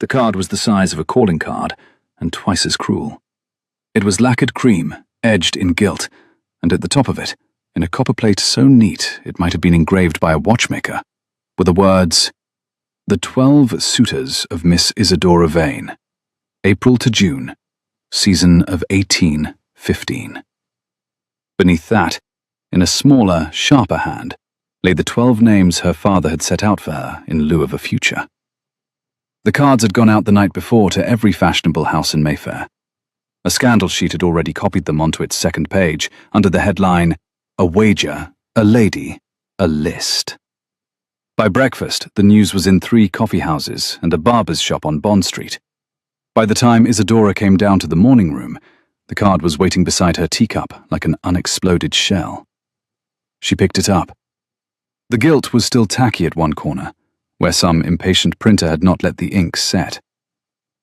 The card was the size of a calling card, and twice as cruel. It was lacquered cream, edged in gilt, and at the top of it, in a copper plate so neat it might have been engraved by a watchmaker, were the words, "The 12 Suitors of Miss Isadora Vane, April to June, season of 1815. Beneath that, in a smaller, sharper hand, lay the 12 names her father had set out for her in lieu of a future. The cards had gone out the night before to every fashionable house in Mayfair. A scandal sheet had already copied them onto its second page, under the headline, "A Wager, a Lady, a List." By breakfast, the news was in 3 coffee houses and a barber's shop on Bond Street. By the time Isadora came down to the morning room, the card was waiting beside her teacup like an unexploded shell. She picked it up. The gilt was still tacky at one corner, where some impatient printer had not let the ink set.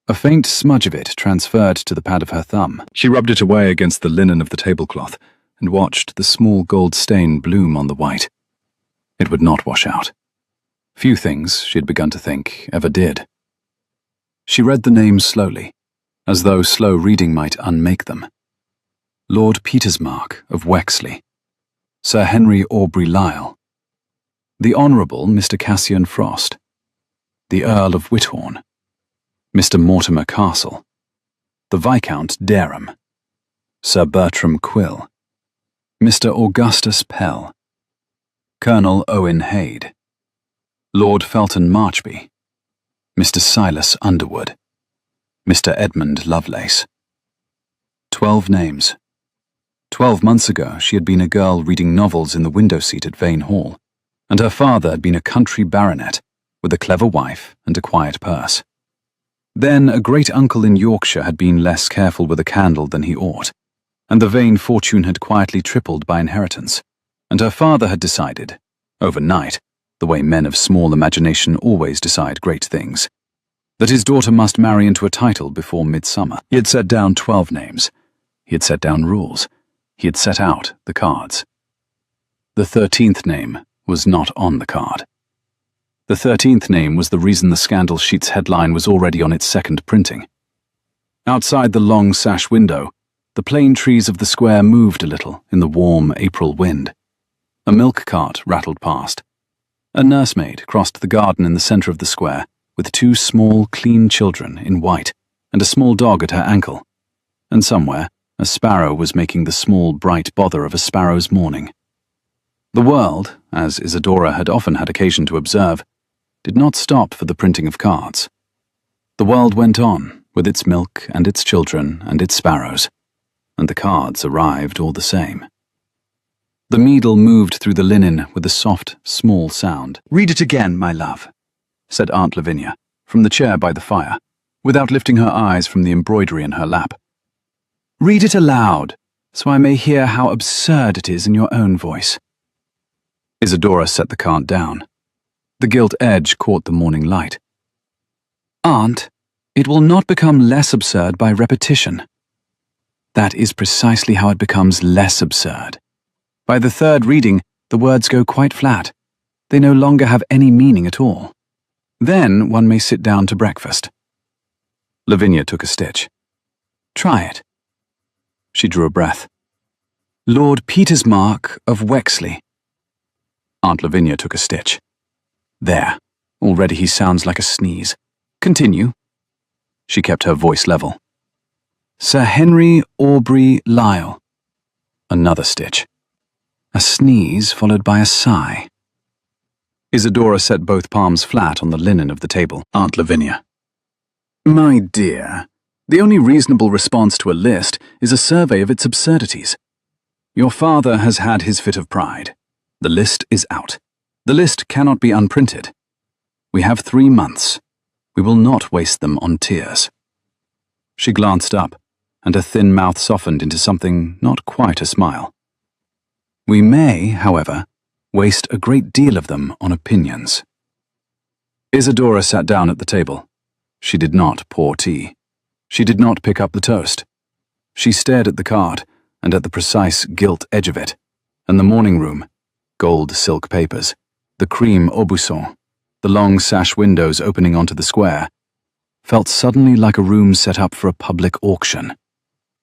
A faint smudge of it transferred to the pad of her thumb. She rubbed it away against the linen of the tablecloth and watched the small gold stain bloom on the white. It would not wash out. Few things, she had begun to think, ever did. She read the names slowly, as though slow reading might unmake them. Lord Petersmark of Wexley, Sir Henry Aubrey Lisle, the Honourable Mr. Cassian Frost, the Earl of Whithorn, Mr. Mortimer Castle, the Viscount Dereham, Sir Bertram Quill, Mr. Augustus Pell, Colonel Owen Hayde, Lord Felton Marchby, Mr. Silas Underwood, Mr. Edmund Lovelace. 12 names. 12 months ago, she had been a girl reading novels in the window seat at Vane Hall, and her father had been a country baronet with a clever wife and a quiet purse. Then a great-uncle in Yorkshire had been less careful with a candle than he ought, and the Vane fortune had quietly tripled by inheritance, and her father had decided, overnight, the way men of small imagination always decide great things, that his daughter must marry into a title before midsummer. He had set down 12 names. He had set down rules. He had set out the cards. The 13th name was not on the card. The 13th name was the reason the scandal sheet's headline was already on its second printing. Outside the long sash window, the plane trees of the square moved a little in the warm April wind. A milk cart rattled past. A nursemaid crossed the garden in the centre of the square with 2 small, clean children in white and a small dog at her ankle. And somewhere, a sparrow was making the small, bright bother of a sparrow's morning. The world, as Isadora had often had occasion to observe, did not stop for the printing of cards. The world went on, with its milk and its children and its sparrows, and the cards arrived all the same. The needle moved through the linen with a soft, small sound. "Read it again, my love," said Aunt Lavinia, from the chair by the fire, without lifting her eyes from the embroidery in her lap. "Read it aloud, so I may hear how absurd it is in your own voice." Isadora set the card down. The gilt edge caught the morning light. "Aunt, it will not become less absurd by repetition." "That is precisely how it becomes less absurd. By the 3rd reading, the words go quite flat. They no longer have any meaning at all. Then one may sit down to breakfast." Lavinia took a stitch. "Try it." She drew a breath. "Lord Petersmark of Wexley." Aunt Lavinia took a stitch. "There, already he sounds like a sneeze. Continue." She kept her voice level. "Sir Henry Aubrey Lisle." Another stitch. A sneeze followed by a sigh. Isadora set both palms flat on the linen of the table. Aunt Lavinia. "My dear, the only reasonable response to a list is a survey of its absurdities. Your father has had his fit of pride. The list is out. The list cannot be unprinted. We have 3 months. We will not waste them on tears." She glanced up, and her thin mouth softened into something not quite a smile. "We may, however, waste a great deal of them on opinions." Isadora sat down at the table. She did not pour tea. She did not pick up the toast. She stared at the card, and at the precise gilt edge of it, and the morning room, gold silk papers, the cream aubusson, the long sash windows opening onto the square, felt suddenly like a room set up for a public auction.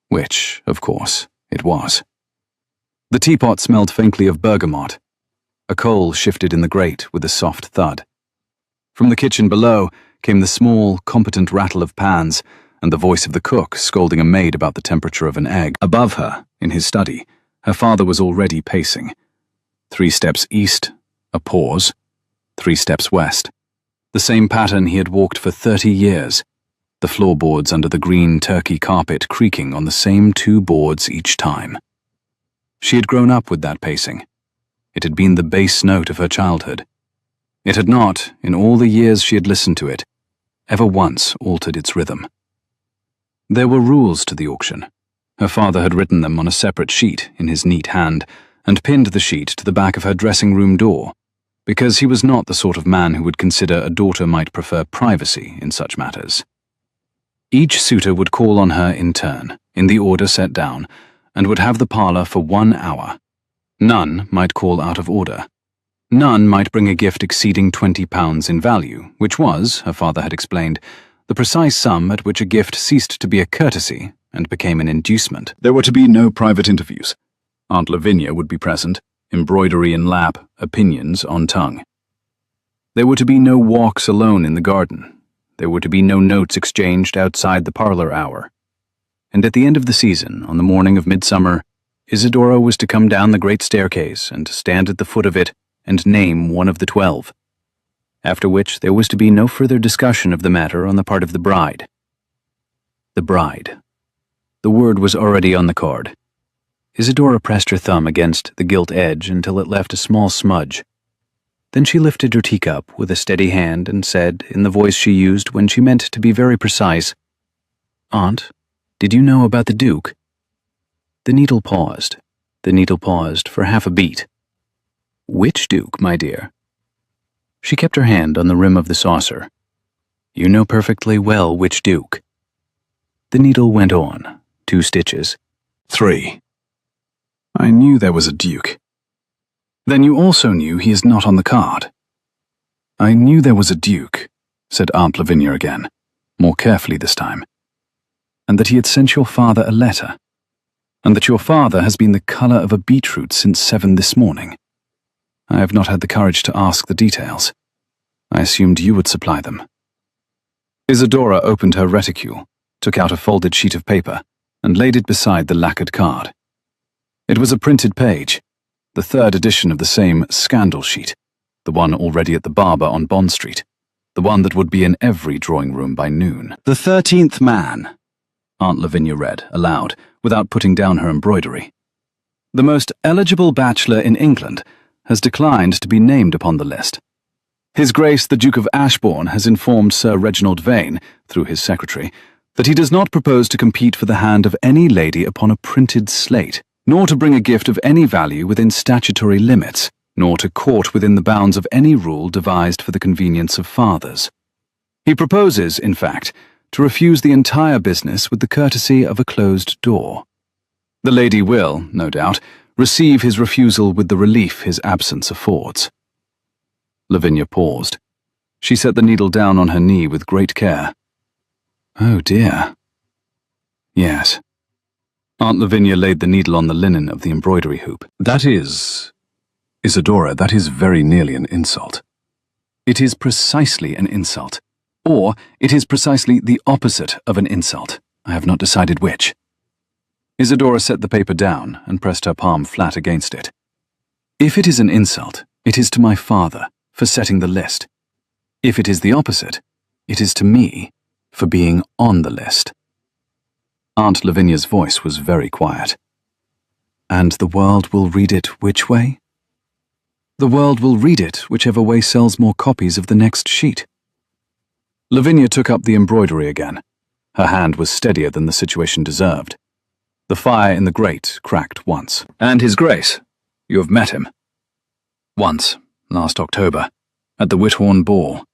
Which, of course, it was. The teapot smelled faintly of bergamot. A coal shifted in the grate with a soft thud. From the kitchen below came the small, competent rattle of pans and the voice of the cook scolding a maid about the temperature of an egg. Above her, in his study, her father was already pacing. 3 steps east, a pause. 3 steps west. The same pattern he had walked for 30 years, the floorboards under the green turkey carpet creaking on the same 2 boards each time. She had grown up with that pacing. It had been the bass note of her childhood. It had not, in all the years she had listened to it, ever once altered its rhythm. There were rules to the auction. Her father had written them on a separate sheet in his neat hand and pinned the sheet to the back of her dressing-room door, because he was not the sort of man who would consider a daughter might prefer privacy in such matters. Each suitor would call on her in turn, in the order set down, and would have the parlour for 1 hour. None might call out of order. None might bring a gift exceeding £20 in value, which was, her father had explained, the precise sum at which a gift ceased to be a courtesy and became an inducement. There were to be no private interviews. Aunt Lavinia would be present, embroidery in lap, opinions on tongue. There were to be no walks alone in the garden. There were to be no notes exchanged outside the parlour hour. And at the end of the season, on the morning of midsummer, Isidora was to come down the great staircase and stand at the foot of it and name one of the 12. After which there was to be no further discussion of the matter on the part of the bride. The bride. The word was already on the card. Isidora pressed her thumb against the gilt edge until it left a small smudge. Then she lifted her teacup with a steady hand and said, in the voice she used when she meant to be very precise, "Aunt, did you know about the Duke?" The needle paused. The needle paused for half a beat. "Which Duke, my dear?" She kept her hand on the rim of the saucer. "You know perfectly well which Duke." The needle went on. 2 stitches. 3. "I knew there was a Duke." "Then you also knew he is not on the card." "I knew there was a Duke," said Aunt Lavinia again, more carefully this time, "and that he had sent your father a letter, and that your father has been the colour of a beetroot since 7 this morning. I have not had the courage to ask the details. I assumed you would supply them." Isidora opened her reticule, took out a folded sheet of paper, and laid it beside the lacquered card. It was a printed page, the 3rd edition of the same scandal sheet, the one already at the barber on Bond Street, the one that would be in every drawing-room by noon. "The 13th man," Aunt Lavinia read, aloud, without putting down her embroidery. "The most eligible bachelor in England has declined to be named upon the list. His Grace the Duke of Ashbourne has informed Sir Reginald Vane, through his secretary, that he does not propose to compete for the hand of any lady upon a printed slate, nor to bring a gift of any value within statutory limits, nor to court within the bounds of any rule devised for the convenience of fathers. He proposes, in fact, to refuse the entire business with the courtesy of a closed door. The lady will, no doubt, receive his refusal with the relief his absence affords." Lavinia paused. She set the needle down on her knee with great care. "Oh dear." "Yes." Aunt Lavinia laid the needle on the linen of the embroidery hoop. "That is, Isidora, that is very nearly an insult. It is precisely an insult. Or it is precisely the opposite of an insult. I have not decided which." Isidora set the paper down and pressed her palm flat against it. "If it is an insult, it is to my father for setting the list. If it is the opposite, it is to me for being on the list." Aunt Lavinia's voice was very quiet. "And the world will read it which way?" "The world will read it whichever way sells more copies of the next sheet." Lavinia took up the embroidery again. Her hand was steadier than the situation deserved. The fire in the grate cracked once. "And His Grace, you have met him?" "Once, last October, at the Whithorn ball.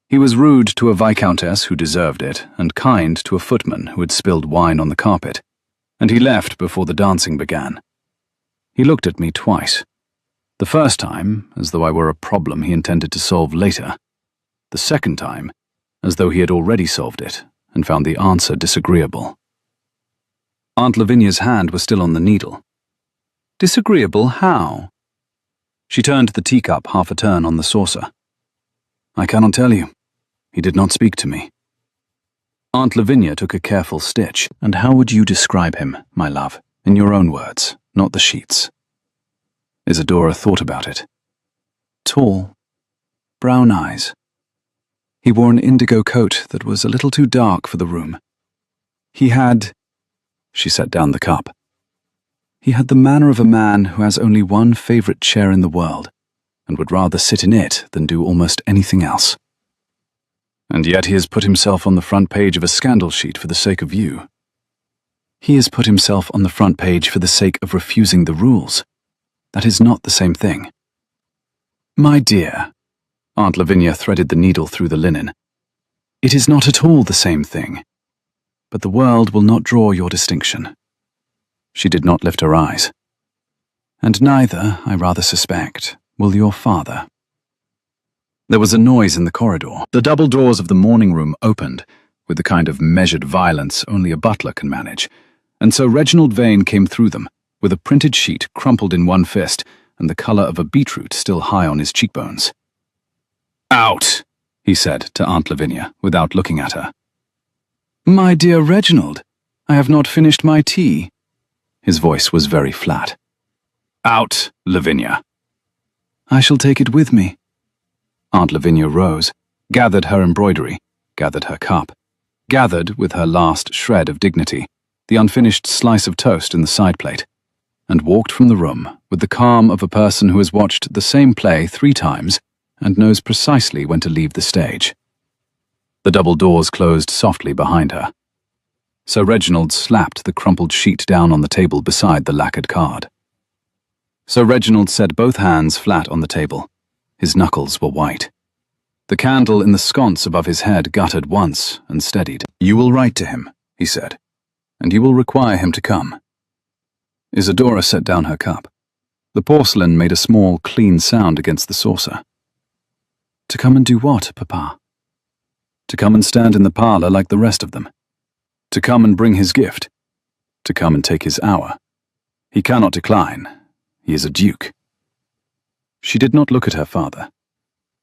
He was rude to a viscountess who deserved it, and kind to a footman who had spilled wine on the carpet, and he left before the dancing began. He looked at me twice. The first time, as though I were a problem he intended to solve later. The second time, as though he had already solved it and found the answer disagreeable. Aunt Lavinia's hand was still on the needle. Disagreeable how? She turned the teacup half a turn on the saucer. I cannot tell you. He did not speak to me. Aunt Lavinia took a careful stitch. And how would you describe him, my love, in your own words, not the sheets? Isadora thought about it. Tall, brown eyes. He wore an indigo coat that was a little too dark for the room. He had... She set down the cup. He had the manner of a man who has only one favorite chair in the world, and would rather sit in it than do almost anything else. And yet he has put himself on the front page of a scandal sheet for the sake of you. He has put himself on the front page for the sake of refusing the rules. That is not the same thing. My dear, Aunt Lavinia threaded the needle through the linen. It is not at all the same thing. But the world will not draw your distinction. She did not lift her eyes. And neither, I rather suspect, will your father. There was a noise in the corridor. The double doors of the morning room opened, with the kind of measured violence only a butler can manage, and so Reginald Vane came through them, with a printed sheet crumpled in one fist and the colour of a beetroot still high on his cheekbones. Out, he said to Aunt Lavinia, without looking at her. My dear Reginald, I have not finished my tea. His voice was very flat. Out, Lavinia. I shall take it with me. Aunt Lavinia rose, gathered her embroidery, gathered her cup, gathered, with her last shred of dignity, the unfinished slice of toast in the side plate, and walked from the room with the calm of a person who has watched the same play 3 times and knows precisely when to leave the stage. The double doors closed softly behind her. Sir Reginald slapped the crumpled sheet down on the table beside the lacquered card. Sir Reginald set both hands flat on the table. His knuckles were white. The candle in the sconce above his head guttered once and steadied. You will write to him, he said, and you will require him to come. Isadora set down her cup. The porcelain made a small, clean sound against the saucer. To come and do what, Papa? To come and stand in the parlour like the rest of them. To come and bring his gift. To come and take his hour. He cannot decline. He is a duke. She did not look at her father.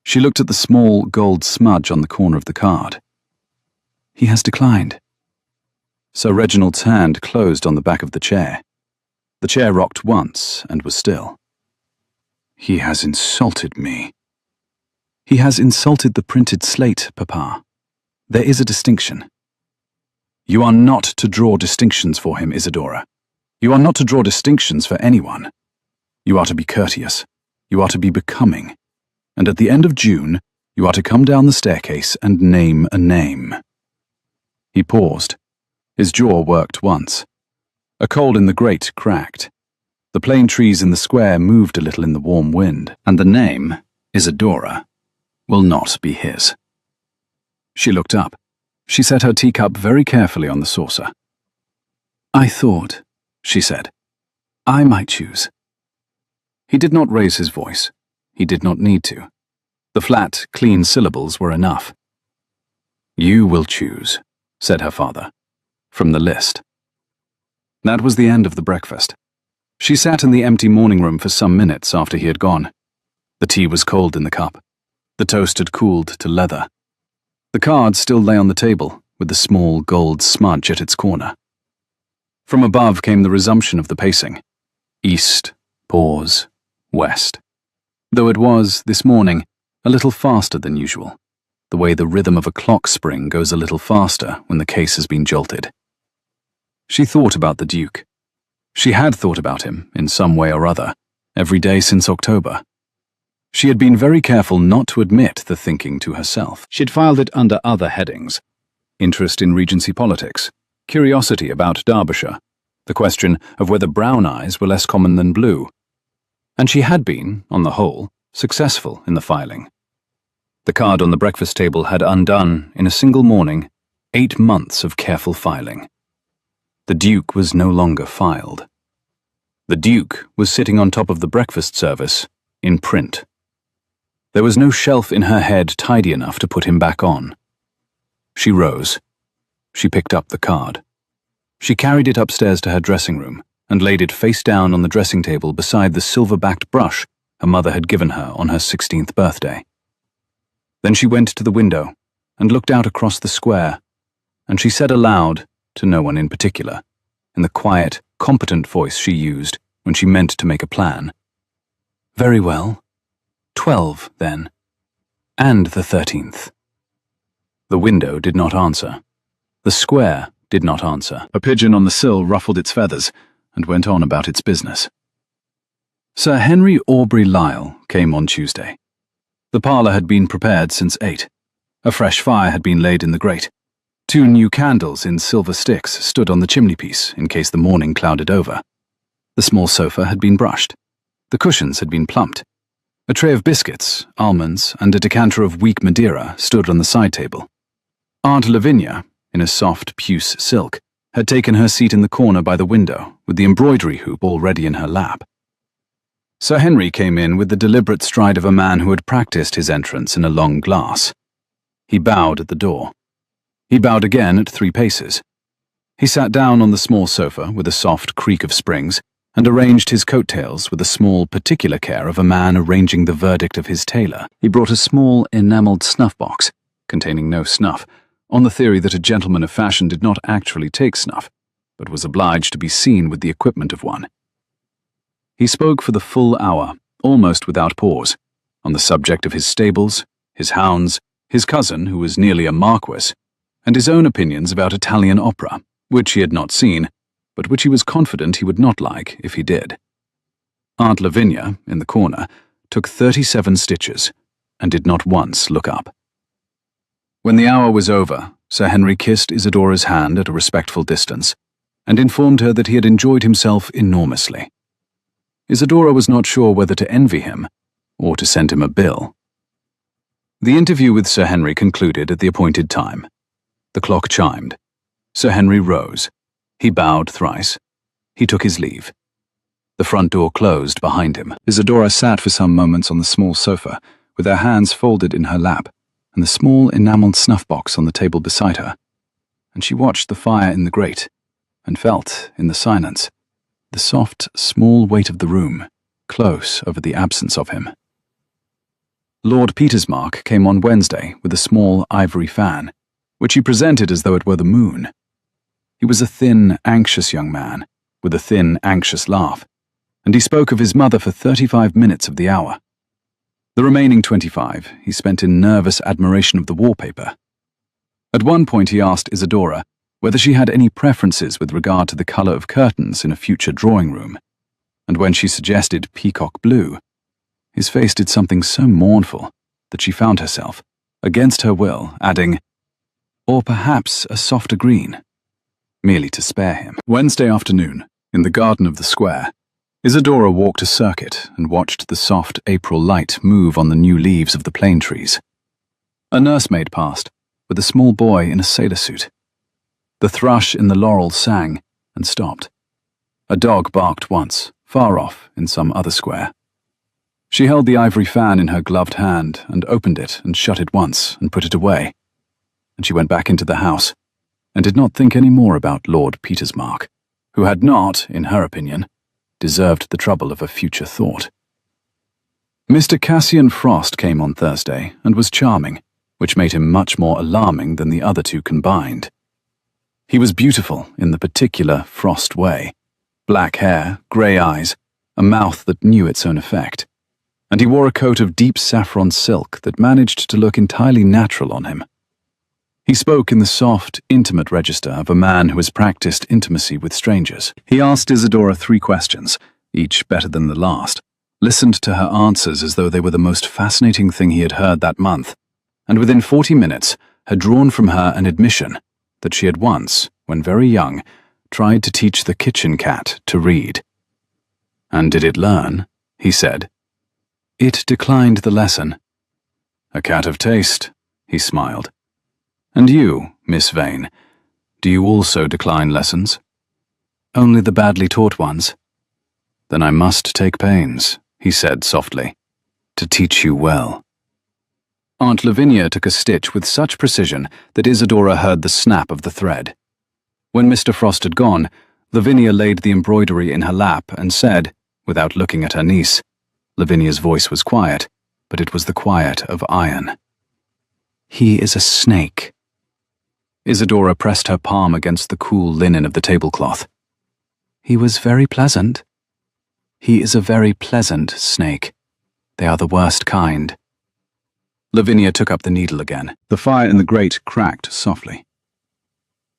She looked at the small gold smudge on the corner of the card. He has declined. Sir Reginald's hand closed on the back of the chair. The chair rocked once and was still. He has insulted me. He has insulted the printed slate, Papa. There is a distinction. You are not to draw distinctions for him, Isadora. You are not to draw distinctions for anyone. You are to be courteous. You are to be becoming. And at the end of June, you are to come down the staircase and name a name. He paused. His jaw worked once. A coal in the grate cracked. The plane trees in the square moved a little in the warm wind, and the name, Isadora, will not be his. She looked up. She set her teacup very carefully on the saucer. I thought, she said, I might choose. He did not raise his voice. He did not need to. The flat, clean syllables were enough. You will choose, said her father, from the list. That was the end of the breakfast. She sat in the empty morning room for some minutes after he had gone. The tea was cold in the cup. The toast had cooled to leather. The card still lay on the table, with the small gold smudge at its corner. From above came the resumption of the pacing. East, pause, west. Though it was, this morning, a little faster than usual, the way the rhythm of a clock spring goes a little faster when the case has been jolted. She thought about the Duke. She had thought about him, in some way or other, every day since October. She had been very careful not to admit the thinking to herself. She'd filed it under other headings. Interest in Regency politics, curiosity about Derbyshire, the question of whether brown eyes were less common than blue. And she had been, on the whole, successful in the filing. The card on the breakfast table had undone, in a single morning, 8 months of careful filing. The Duke was no longer filed. The Duke was sitting on top of the breakfast service, in print. There was no shelf in her head tidy enough to put him back on. She rose. She picked up the card. She carried it upstairs to her dressing room and laid it face down on the dressing table beside the silver-backed brush her mother had given her on her 16th birthday. Then she went to the window and looked out across the square, and she said aloud, to no one in particular, in the quiet, competent voice she used when she meant to make a plan, "Very well. 12, then. And the 13th. The window did not answer. The square did not answer. A pigeon on the sill ruffled its feathers and went on about its business. Sir Henry Aubrey Lyle came on Tuesday. The parlour had been prepared since 8. A fresh fire had been laid in the grate. 2 new candles in silver sticks stood on the chimney-piece in case the morning clouded over. The small sofa had been brushed. The cushions had been plumped. A tray of biscuits, almonds, and a decanter of weak Madeira stood on the side table. Aunt Lavinia, in a soft puce silk, had taken her seat in the corner by the window, with the embroidery hoop already in her lap. Sir Henry came in with the deliberate stride of a man who had practiced his entrance in a long glass. He bowed at the door. He bowed again at 3 paces. He sat down on the small sofa with a soft creak of springs and arranged his coat-tails with the small, particular care of a man arranging the verdict of his tailor. He brought a small, enamelled snuff-box, containing no snuff, on the theory that a gentleman of fashion did not actually take snuff, but was obliged to be seen with the equipment of one. He spoke for the full hour, almost without pause, on the subject of his stables, his hounds, his cousin, who was nearly a marquis, and his own opinions about Italian opera, which he had not seen, but which he was confident he would not like if he did. Aunt Lavinia, in the corner, took 37 stitches, and did not once look up. When the hour was over, Sir Henry kissed Isadora's hand at a respectful distance, and informed her that he had enjoyed himself enormously. Isadora was not sure whether to envy him, or to send him a bill. The interview with Sir Henry concluded at the appointed time. The clock chimed. Sir Henry rose. He bowed thrice. He took his leave. The front door closed behind him. Isadora sat for some moments on the small sofa, with her hands folded in her lap, and the small enamelled snuff-box on the table beside her, and she watched the fire in the grate, and felt, in the silence, the soft, small weight of the room, close over the absence of him. Lord Petersmark came on Wednesday with a small ivory fan, which he presented as though it were the moon. He was a thin, anxious young man, with a thin, anxious laugh, and he spoke of his mother for 35 minutes of the hour. The remaining 25 he spent in nervous admiration of the wallpaper. At one point he asked Isadora whether she had any preferences with regard to the colour of curtains in a future drawing-room, and when she suggested peacock blue, his face did something so mournful that she found herself, against her will, adding, "Or perhaps a softer green," merely to spare him. Wednesday afternoon, in the garden of the square, Isadora walked a circuit and watched the soft April light move on the new leaves of the plane trees. A nursemaid passed, with a small boy in a sailor suit. The thrush in the laurel sang and stopped. A dog barked once, far off in some other square. She held the ivory fan in her gloved hand and opened it and shut it once and put it away. And she went back into the house and did not think any more about Lord Petersmark, who had not, in her opinion, deserved the trouble of a future thought. Mr. Cassian Frost came on Thursday and was charming, which made him much more alarming than the other 2 combined. He was beautiful in the particular Frost way, black hair, grey eyes, a mouth that knew its own effect, and he wore a coat of deep saffron silk that managed to look entirely natural on him. He spoke in the soft, intimate register of a man who has practiced intimacy with strangers. He asked Isadora 3 questions, each better than the last, listened to her answers as though they were the most fascinating thing he had heard that month, and within 40 minutes had drawn from her an admission that she had once, when very young, tried to teach the kitchen cat to read. "And did it learn?" he said. "It declined the lesson." "A cat of taste," he smiled. "And you, Miss Vane, do you also decline lessons?" "Only the badly taught ones." "Then I must take pains," he said softly, "to teach you well." Aunt Lavinia took a stitch with such precision that Isadora heard the snap of the thread. When Mr. Frost had gone, Lavinia laid the embroidery in her lap and said, without looking at her niece, Lavinia's voice was quiet, but it was the quiet of iron. "He is a snake." Isadora pressed her palm against the cool linen of the tablecloth. "He was very pleasant." "He is a very pleasant snake. They are the worst kind." Lavinia took up the needle again. The fire in the grate cracked softly.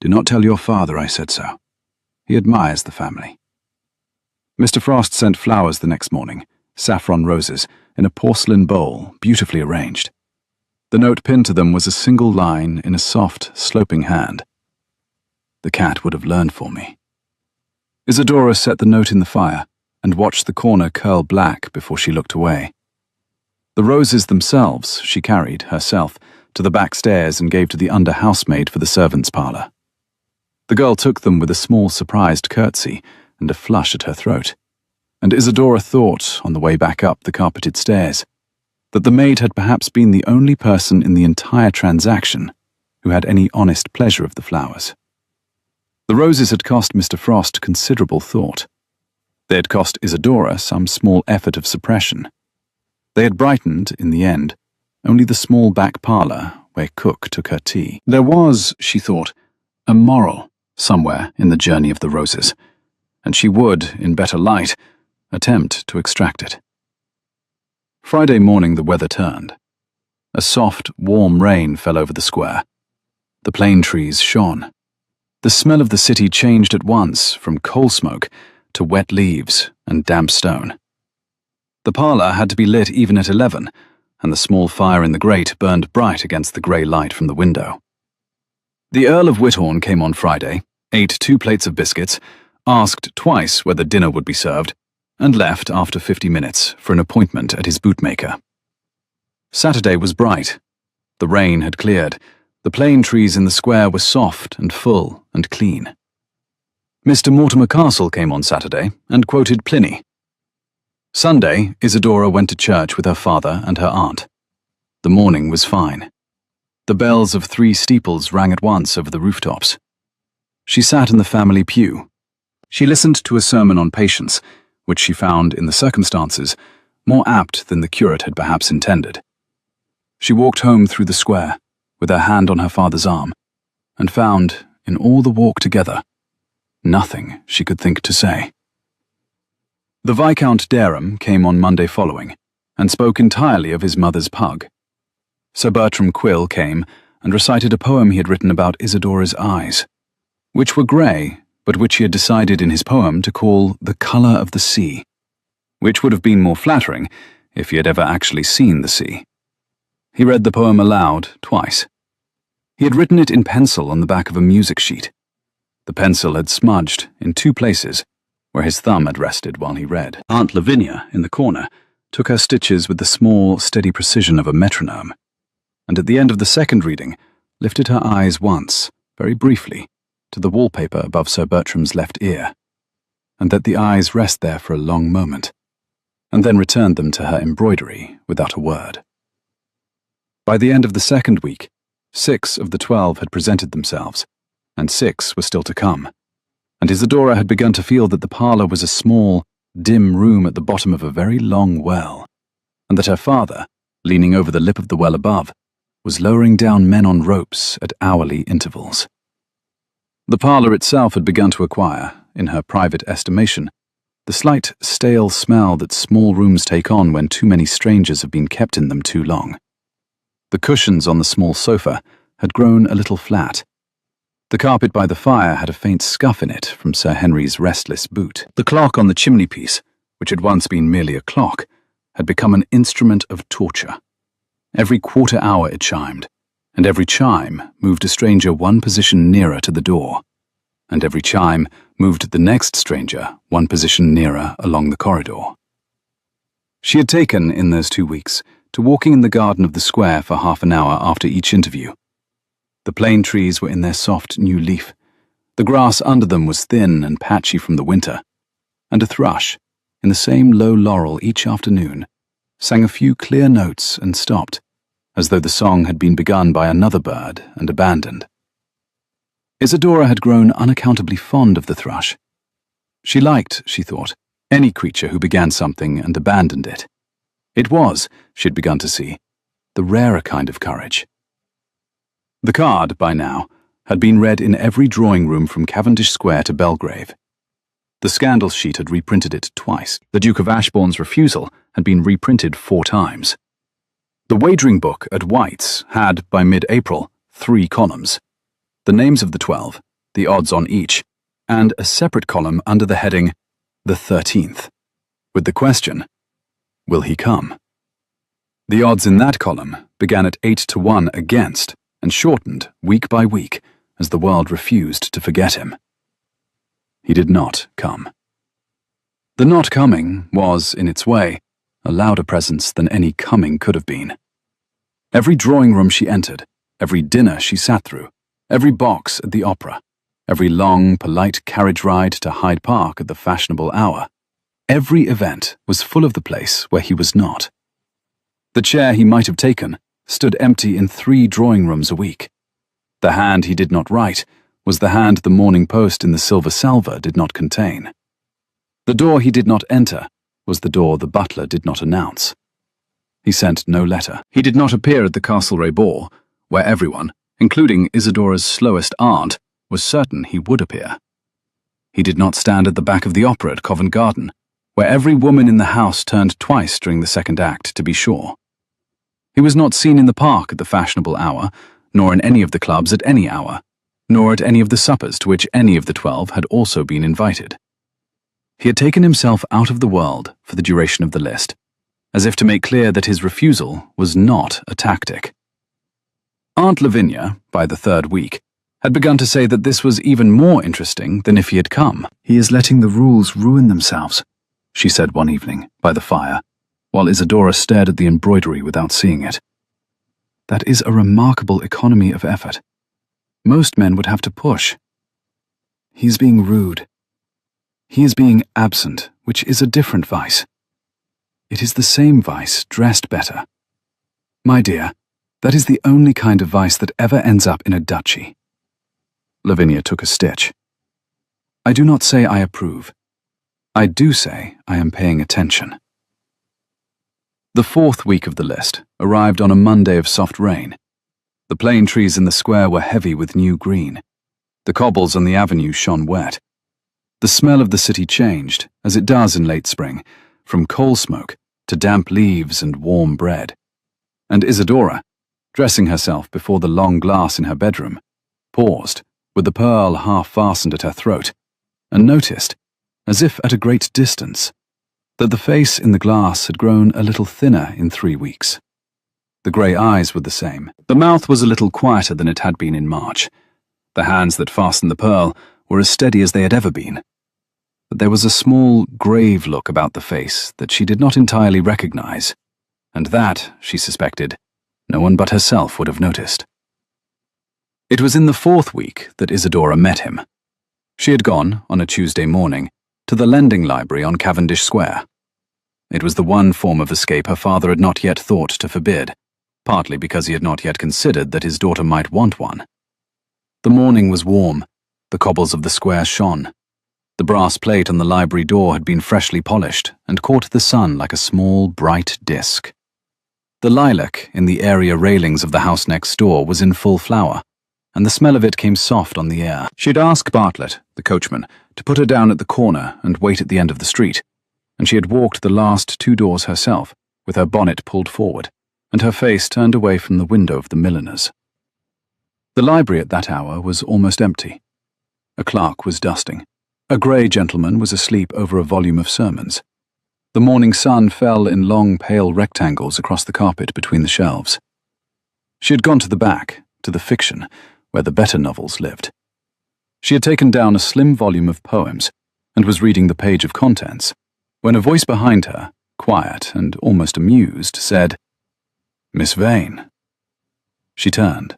"Do not tell your father I said so. He admires the family." Mr. Frost sent flowers the next morning, saffron roses, in a porcelain bowl, beautifully arranged. The note pinned to them was a single line in a soft, sloping hand. "The cat would have learned for me." Isadora set the note in the fire and watched the corner curl black before she looked away. The roses themselves she carried, herself, to the back stairs and gave to the under-housemaid for the servants' parlour. The girl took them with a small surprised curtsy and a flush at her throat, and Isadora thought, on the way back up the carpeted stairs, that the maid had perhaps been the only person in the entire transaction who had any honest pleasure of the flowers. The roses had cost Mr. Frost considerable thought. They had cost Isadora some small effort of suppression. They had brightened, in the end, only the small back parlour where cook took her tea. There was, she thought, a moral somewhere in the journey of the roses, and she would, in better light, attempt to extract it. Friday morning the weather turned. A soft, warm rain fell over the square. The plane trees shone. The smell of the city changed at once from coal smoke to wet leaves and damp stone. The parlour had to be lit even at 11, and the small fire in the grate burned bright against the grey light from the window. The Earl of Whithorn came on Friday, ate 2 plates of biscuits, asked twice whether dinner would be served, and left after 50 minutes for an appointment at his bootmaker. Saturday was bright. The rain had cleared. The plane trees in the square were soft and full and clean. Mr. Mortimer Castle came on Saturday and quoted Pliny. Sunday, Isadora went to church with her father and her aunt. The morning was fine. The bells of 3 steeples rang at once over the rooftops. She sat in the family pew. She listened to a sermon on patience, which she found, in the circumstances, more apt than the curate had perhaps intended. She walked home through the square, with her hand on her father's arm, and found, in all the walk together, nothing she could think to say. The Viscount Dereham came on Monday following, and spoke entirely of his mother's pug. Sir Bertram Quill came and recited a poem he had written about Isadora's eyes, which were grey, but which he had decided in his poem to call the colour of the sea, which would have been more flattering if he had ever actually seen the sea. He read the poem aloud twice. He had written it in pencil on the back of a music sheet. The pencil had smudged in 2 places, where his thumb had rested while he read. Aunt Lavinia, in the corner, took her stitches with the small, steady precision of a metronome, and at the end of the second reading, lifted her eyes once, very briefly, to the wallpaper above Sir Bertram's left ear, and let the eyes rest there for a long moment, and then returned them to her embroidery without a word. By the end of the second week, 6 of the 12 had presented themselves, and 6 were still to come, and Isadora had begun to feel that the parlour was a small, dim room at the bottom of a very long well, and that her father, leaning over the lip of the well above, was lowering down men on ropes at hourly intervals. The parlour itself had begun to acquire, in her private estimation, the slight stale smell that small rooms take on when too many strangers have been kept in them too long. The cushions on the small sofa had grown a little flat. The carpet by the fire had a faint scuff in it from Sir Henry's restless boot. The clock on the chimney-piece, which had once been merely a clock, had become an instrument of torture. Every quarter hour it chimed, and every chime moved a stranger 1 position nearer to the door, and every chime moved the next stranger 1 position nearer along the corridor. She had taken, in those 2 weeks, to walking in the garden of the square for half an hour after each interview. The plane trees were in their soft new leaf. The grass under them was thin and patchy from the winter, and a thrush, in the same low laurel each afternoon, sang a few clear notes and stopped, as though the song had been begun by another bird and abandoned. Isadora had grown unaccountably fond of the thrush. She liked, she thought, any creature who began something and abandoned it. It was, she'd begun to see, the rarer kind of courage. The card, by now, had been read in every drawing room from Cavendish Square to Belgrave. The scandal sheet had reprinted it twice. The Duke of Ashbourne's refusal had been reprinted 4 times. The wagering book at White's had, by mid-April, 3 columns. The names of the 12, the odds on each, and a separate column under the heading, The 13th, with the question, will he come? The odds in that column began at 8-1 against and shortened week by week as the world refused to forget him. He did not come. The not coming was, in its way, a louder presence than any coming could have been. Every drawing room she entered, every dinner she sat through, every box at the opera, every long, polite carriage ride to Hyde Park at the fashionable hour, every event was full of the place where he was not. The chair he might have taken stood empty in 3 drawing rooms a week. The hand he did not write was the hand the Morning Post in the silver salver did not contain. The door he did not enter was the door the butler did not announce. He sent no letter. He did not appear at the Castlereagh ball, where everyone, including Isadora's slowest aunt, was certain he would appear. He did not stand at the back of the opera at Covent Garden, where every woman in the house turned twice during the second act to be sure. He was not seen in the park at the fashionable hour, nor in any of the clubs at any hour, nor at any of the suppers to which any of the 12 had also been invited. He had taken himself out of the world for the duration of the list, as if to make clear that his refusal was not a tactic. Aunt Lavinia, by the 3rd week, had begun to say that this was even more interesting than if he had come. "He is letting the rules ruin themselves," she said one evening, by the fire, while Isadora stared at the embroidery without seeing it. "That is a remarkable economy of effort. Most men would have to push. He is being rude. He is being absent, which is a different vice. It is the same vice, dressed better. My dear, that is the only kind of vice that ever ends up in a duchy." Lavinia took a stitch. "I do not say I approve. I do say I am paying attention." The 4th week of the list arrived on a Monday of soft rain. The plane trees in the square were heavy with new green. The cobbles on the avenue shone wet. The smell of the city changed, as it does in late spring, from coal smoke to damp leaves and warm bread. And Isadora, dressing herself before the long glass in her bedroom, paused, with the pearl half fastened at her throat, and noticed, as if at a great distance, that the face in the glass had grown a little thinner in 3 weeks. The grey eyes were the same. The mouth was a little quieter than it had been in March. The hands that fastened the pearl were as steady as they had ever been. But there was a small, grave look about the face that she did not entirely recognize, and that, she suspected, no one but herself would have noticed. It was in the 4th week that Isadora met him. She had gone, on a Tuesday morning, to the lending library on Cavendish Square. It was the one form of escape her father had not yet thought to forbid, partly because he had not yet considered that his daughter might want one. The morning was warm, the cobbles of the square shone. The brass plate on the library door had been freshly polished and caught the sun like a small, bright disk. The lilac in the area railings of the house next door was in full flower, and the smell of it came soft on the air. She had asked Bartlett, the coachman, to put her down at the corner and wait at the end of the street, and she had walked the last 2 doors herself, with her bonnet pulled forward, and her face turned away from the window of the milliner's. The library at that hour was almost empty. A clerk was dusting. A grey gentleman was asleep over a volume of sermons. The morning sun fell in long, pale rectangles across the carpet between the shelves. She had gone to the back, to the fiction, where the better novels lived. She had taken down a slim volume of poems and was reading the page of contents, when a voice behind her, quiet and almost amused, said, "Miss Vane." She turned.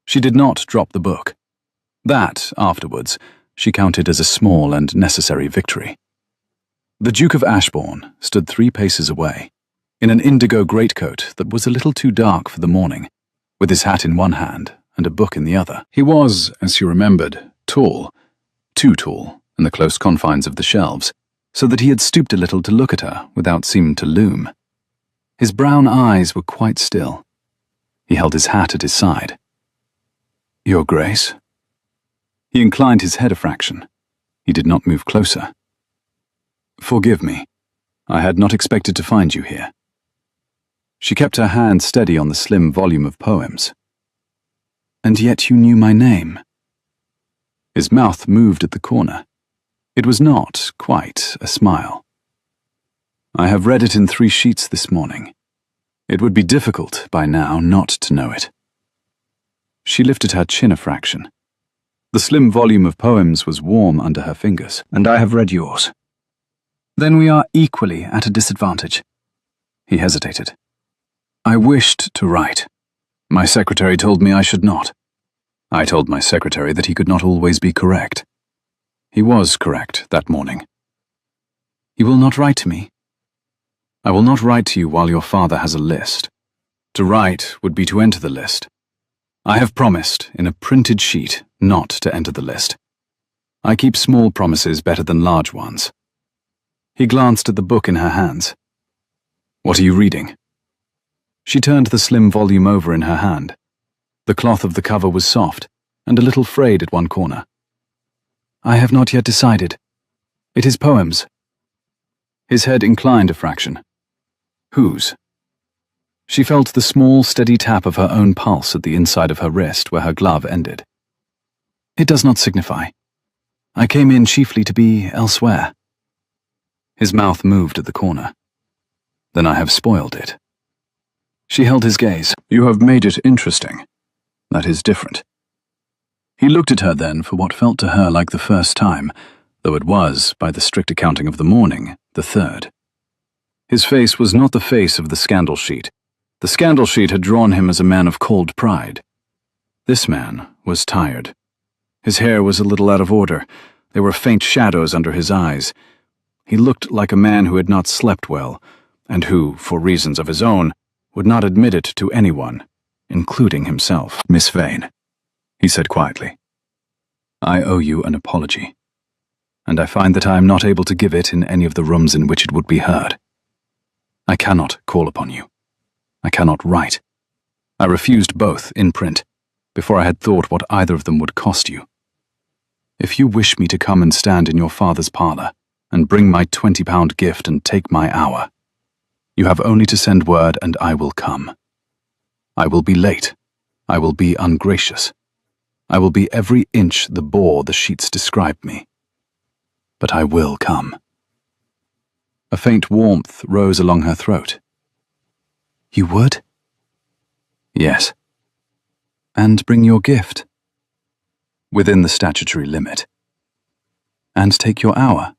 She did not drop the book. That, afterwards, she counted as a small and necessary victory. The Duke of Ashbourne stood 3 paces away. in an indigo greatcoat that was a little too dark for the morning, with his hat in one hand and a book in the other. He was, as she remembered, tall, too tall in the close confines of the shelves, so that he had stooped a little to look at her without seeming to loom. His brown eyes were quite still. He held his hat at his side. "Your Grace?" He inclined his head a fraction. He did not move closer. "Forgive me. I had not expected to find you here." She kept her hand steady on the slim volume of poems. "And yet you knew my name." His mouth moved at the corner. It was not quite a smile. "I have read it in 3 sheets this morning. It would be difficult by now not to know it." She lifted her chin a fraction. The slim volume of poems was warm under her fingers. "And I have read yours." "Then we are equally at a disadvantage." He hesitated. "I wished to write. My secretary told me I should not. I told my secretary that he could not always be correct. He was correct that morning." "You will not write to me?" "I will not write to you while your father has a list. To write would be to enter the list. I have promised, in a printed sheet, not to enter the list. I keep small promises better than large ones." He glanced at the book in her hands. "What are you reading?" She turned the slim volume over in her hand. The cloth of the cover was soft, and a little frayed at one corner. "I have not yet decided. It is poems." His head inclined a fraction. "Whose?" She felt the small, steady tap of her own pulse at the inside of her wrist where her glove ended. "It does not signify. I came in chiefly to be elsewhere." His mouth moved at the corner. "Then I have spoiled it." She held his gaze. "You have made it interesting. That is different." He looked at her then for what felt to her like the first time, though it was, by the strict accounting of the morning, the third. His face was not the face of the scandal sheet. The scandal sheet had drawn him as a man of cold pride. This man was tired. His hair was a little out of order. There were faint shadows under his eyes. He looked like a man who had not slept well, and who, for reasons of his own, would not admit it to anyone, including himself. "Miss Vane," he said quietly, "I owe you an apology, and I find that I am not able to give it in any of the rooms in which it would be heard. I cannot call upon you. I cannot write. I refused both in print, before I had thought what either of them would cost you. If you wish me to come and stand in your father's parlour, and bring my £20 gift and take my hour, you have only to send word and I will come. I will be late. I will be ungracious. I will be every inch the bore the sheets describe me. But I will come." A faint warmth rose along her throat. "You would?" "Yes." "And bring your gift?" "Within the statutory limit." "And take your hour?"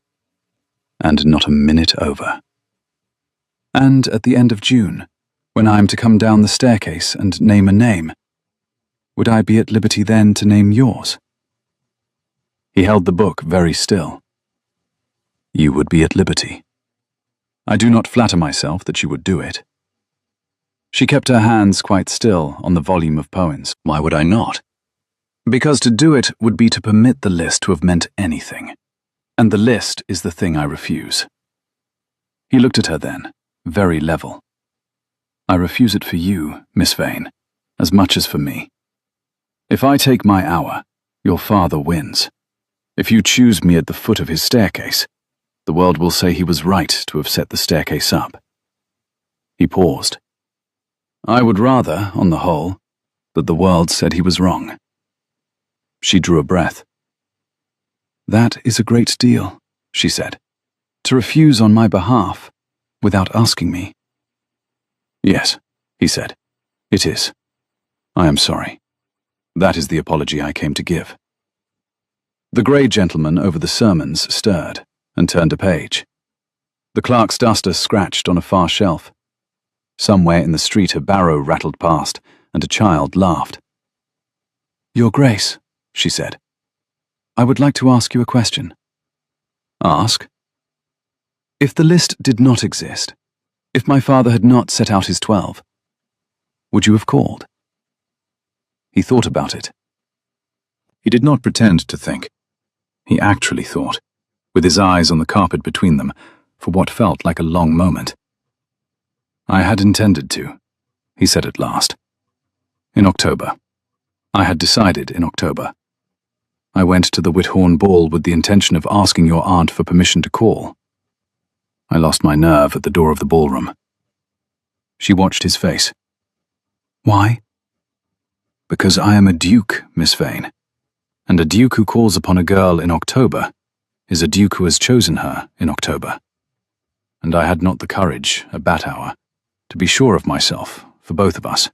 "And not a minute over." "And at the end of June, when I am to come down the staircase and name a name, would I be at liberty then to name yours?" He held the book very still. "You would be at liberty. I do not flatter myself that you would do it." She kept her hands quite still on the volume of poems. "Why would I not?" "Because to do it would be to permit the list to have meant anything, and the list is the thing I refuse." He looked at her then, very level. "I refuse it for you, Miss Vane, as much as for me. If I take my hour, your father wins. If you choose me at the foot of his staircase, the world will say he was right to have set the staircase up." He paused. "I would rather, on the whole, that the world said he was wrong." She drew a breath. "That is a great deal," she said, "to refuse on my behalf, without asking me." "Yes," he said, "it is. I am sorry. That is the apology I came to give." The grey gentleman over the sermons stirred and turned a page. The clerk's duster scratched on a far shelf. Somewhere in the street a barrow rattled past, and a child laughed. "Your Grace," she said, "I would like to ask you a question." "Ask." "If the list did not exist, If my father had not set out his 12, would you have called? He thought about it. He did not pretend to think. He actually thought, with his eyes on the carpet between them, for what felt like a long moment. I had intended to, he said at last. In October. I had decided in October. I went to the Whithorn ball with the intention of asking your aunt for permission to call. I lost my nerve at the door of the ballroom. She watched his face. Why? Because I am a duke, Miss Vane, and a duke who calls upon a girl in October is a duke who has chosen her in October. And I had not the courage, at that hour, to be sure of myself for both of us.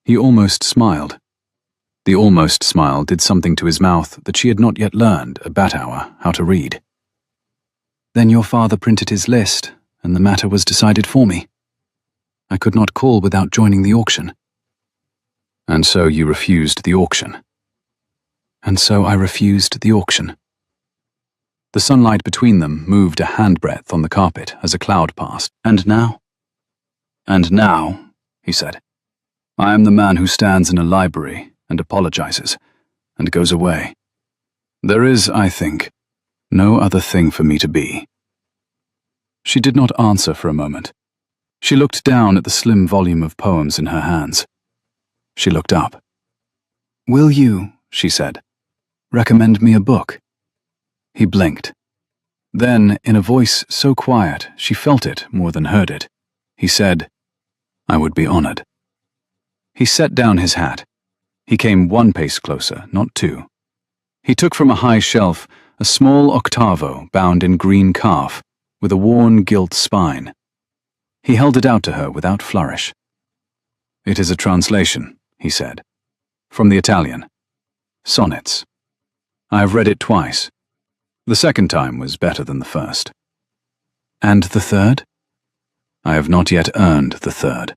He almost smiled. The almost smile did something to his mouth that she had not yet learned, at that hour, how to read. Then your father printed his list, and the matter was decided for me. I could not call without joining the auction. And so you refused the auction. And so I refused the auction. The sunlight between them moved a handbreadth on the carpet as a cloud passed. And now? And now, he said, I am the man who stands in a library and apologizes, and goes away. There is, I think, no other thing for me to be. She did not answer for a moment. She looked down at the slim volume of poems in her hands. She looked up. Will you, she said, recommend me a book? He blinked. Then, in a voice so quiet she felt it more than heard it, he said, I would be honored. He set down his hat. He came 1 pace closer, not 2. He took from a high shelf a small octavo bound in green calf with a worn gilt spine. He held it out to her without flourish. It is a translation, he said, from the Italian. Sonnets. I have read it twice. The second time was better than the first. And the third? I have not yet earned the third.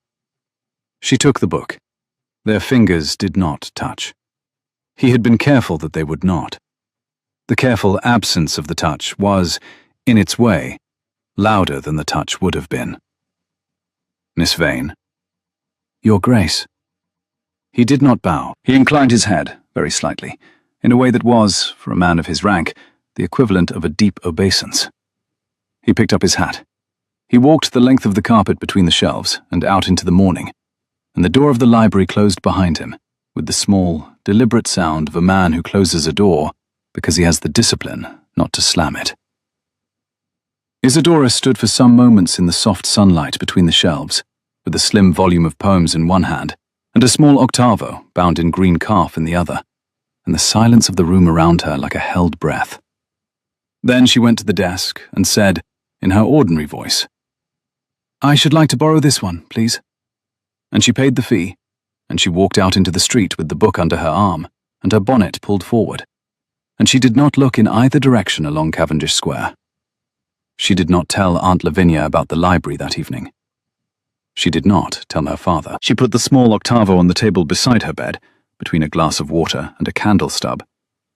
She took the book. Their fingers did not touch. He had been careful that they would not. The careful absence of the touch was, in its way, louder than the touch would have been. Miss Vane. Your Grace. He did not bow. He inclined his head, very slightly, in a way that was, for a man of his rank, the equivalent of a deep obeisance. He picked up his hat. He walked the length of the carpet between the shelves and out into the morning, and the door of the library closed behind him, with the small, deliberate sound of a man who closes a door because he has the discipline not to slam it. Isadora stood for some moments in the soft sunlight between the shelves, with a slim volume of poems in one hand and a small octavo bound in green calf in the other, and the silence of the room around her like a held breath. Then she went to the desk and said, in her ordinary voice, I should like to borrow this one, please. And she paid the fee, and she walked out into the street with the book under her arm and her bonnet pulled forward, and she did not look in either direction along Cavendish Square. She did not tell Aunt Lavinia about the library that evening. She did not tell her father. She put the small octavo on the table beside her bed, between a glass of water and a candle stub,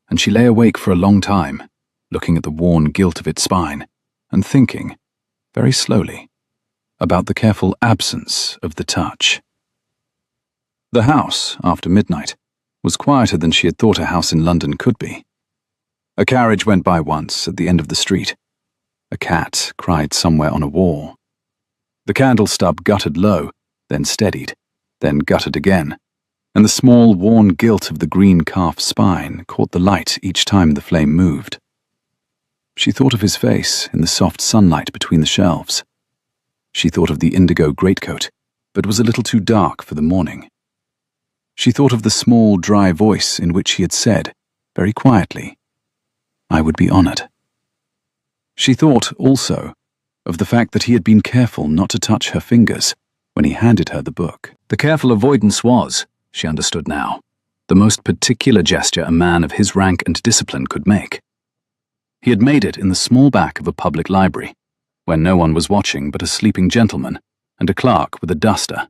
and she lay awake for a long time, looking at the worn gilt of its spine, and thinking, very slowly, about the careful absence of the touch. The house, after midnight, was quieter than she had thought a house in London could be. A carriage went by once at the end of the street. A cat cried somewhere on a wall. The candle stub guttered low, then steadied, then guttered again, and the small worn gilt of the green calf spine caught the light each time the flame moved. She thought of his face in the soft sunlight between the shelves. She thought of the indigo greatcoat, but was a little too dark for the morning. She thought of the small, dry voice in which he had said, very quietly, I would be honored. She thought, also, of the fact that he had been careful not to touch her fingers when he handed her the book. The careful avoidance was, she understood now, the most particular gesture a man of his rank and discipline could make. He had made it in the small back of a public library, where no one was watching but a sleeping gentleman and a clerk with a duster,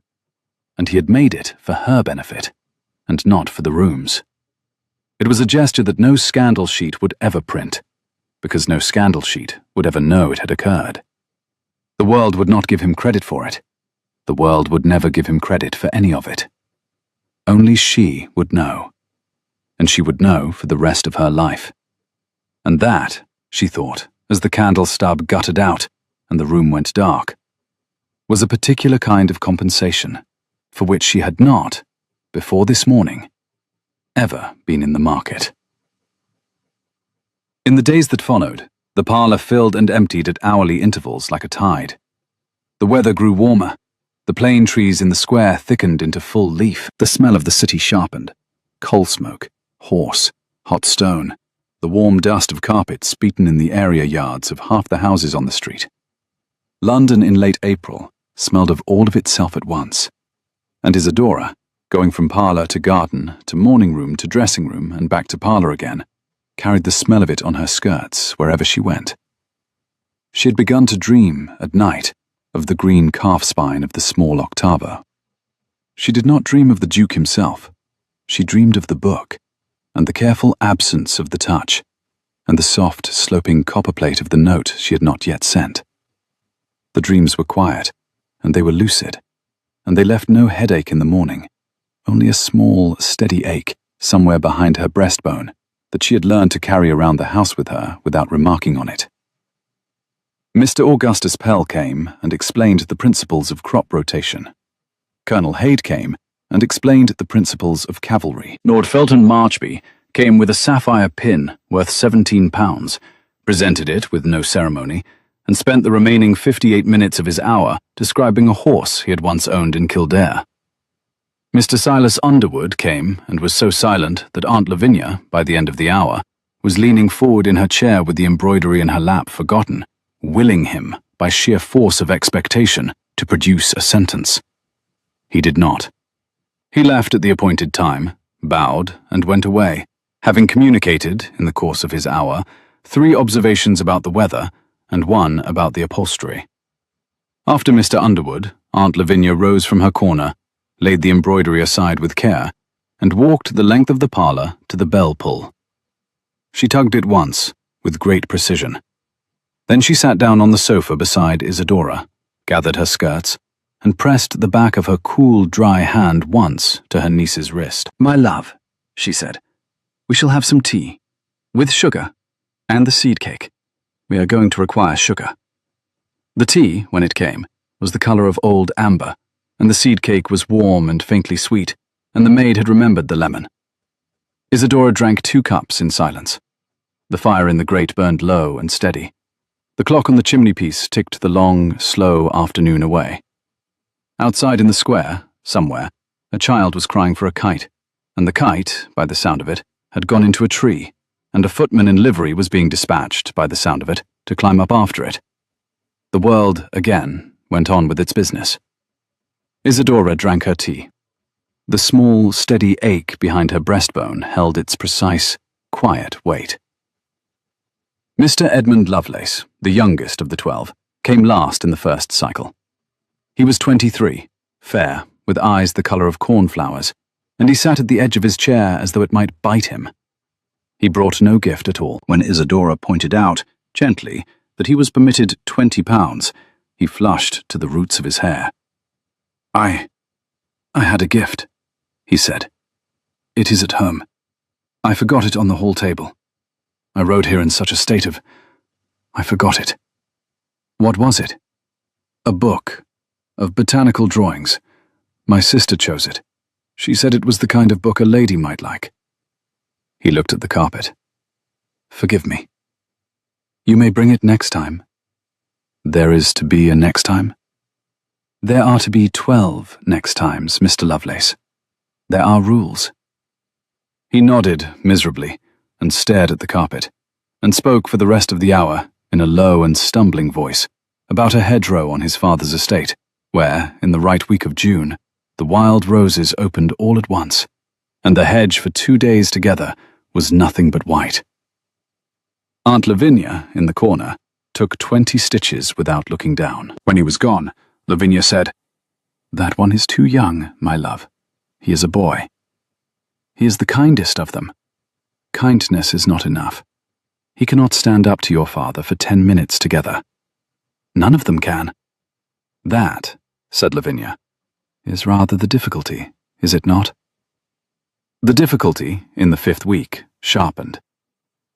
and he had made it for her benefit, and not for the room's. It was a gesture that no scandal sheet would ever print, because no scandal sheet would ever know it had occurred. The world would not give him credit for it. The world would never give him credit for any of it. Only she would know. And she would know for the rest of her life. And that, she thought, as the candle stub guttered out and the room went dark, was a particular kind of compensation for which she had not, before this morning, ever been in the market. In the days that followed, the parlour filled and emptied at hourly intervals like a tide. The weather grew warmer. The plane trees in the square thickened into full leaf. The smell of the city sharpened. Coal smoke, horse, hot stone, the warm dust of carpets beaten in the area yards of half the houses on the street. London in late April smelled of all of itself at once, and Isadora, going from parlour to garden to morning room to dressing room and back to parlour again, carried the smell of it on her skirts wherever she went. She had begun to dream, at night, of the green calf spine of the small octavo. She did not dream of the Duke himself. She dreamed of the book, and the careful absence of the touch, and the soft, sloping copperplate of the note she had not yet sent. The dreams were quiet, and they were lucid, and they left no headache in the morning, only a small, steady ache somewhere behind her breastbone that she had learned to carry around the house with her without remarking on it. Mr. Augustus Pell came and explained the principles of crop rotation. Colonel Haid came and explained the principles of cavalry. Lord Felton Marchby came with a sapphire pin worth £17, presented it with no ceremony, and spent the remaining 58 minutes of his hour describing a horse he had once owned in Kildare. Mr. Silas Underwood came and was so silent that Aunt Lavinia, by the end of the hour, was leaning forward in her chair with the embroidery in her lap forgotten, willing him, by sheer force of expectation, to produce a sentence. He did not. He left at the appointed time, bowed, and went away, having communicated, in the course of his hour, 3 observations about the weather and 1 about the upholstery. After Mr. Underwood, Aunt Lavinia rose from her corner, laid the embroidery aside with care, and walked the length of the parlour to the bell pull. She tugged it once, with great precision. Then she sat down on the sofa beside Isadora, gathered her skirts, and pressed the back of her cool, dry hand once to her niece's wrist. "My love," she said, "we shall have some tea, with sugar, and the seed cake. We are going to require sugar." The tea, when it came, was the colour of old amber, and the seed cake was warm and faintly sweet, and the maid had remembered the lemon. Isadora drank 2 cups in silence. The fire in the grate burned low and steady. The clock on the chimney-piece ticked the long, slow afternoon away. Outside in the square, somewhere, a child was crying for a kite, and the kite, by the sound of it, had gone into a tree, and a footman in livery was being dispatched, by the sound of it, to climb up after it. The world, again, went on with its business. Isadora drank her tea. The small, steady ache behind her breastbone held its precise, quiet weight. Mr. Edmund Lovelace, the youngest of the 12, came last in the first cycle. He was 23, fair, with eyes the colour of cornflowers, and he sat at the edge of his chair as though it might bite him. He brought no gift at all. When Isadora pointed out, gently, that he was permitted £20, he flushed to the roots of his hair. I had a gift," he said. "It is at home. I forgot it on the hall table. I rode here in such a state of... I forgot it." "What was it?" "A book, of botanical drawings. My sister chose it. She said it was the kind of book a lady might like." He looked at the carpet. "Forgive me. You may bring it next time." "There is to be a next time?" "There are to be 12 next times, Mr. Lovelace. There are rules." He nodded miserably and stared at the carpet, and spoke for the rest of the hour, in a low and stumbling voice, about a hedgerow on his father's estate, where, in the right week of June, the wild roses opened all at once, and the hedge for 2 days together was nothing but white. Aunt Lavinia, in the corner, took 20 stitches without looking down. When he was gone, Lavinia said, "That one is too young, my love. He is a boy. He is the kindest of them. Kindness is not enough. He cannot stand up to your father for 10 minutes together. None of them can. That, said Lavinia, is rather the difficulty, is it not? The difficulty, in the 5th week, sharpened.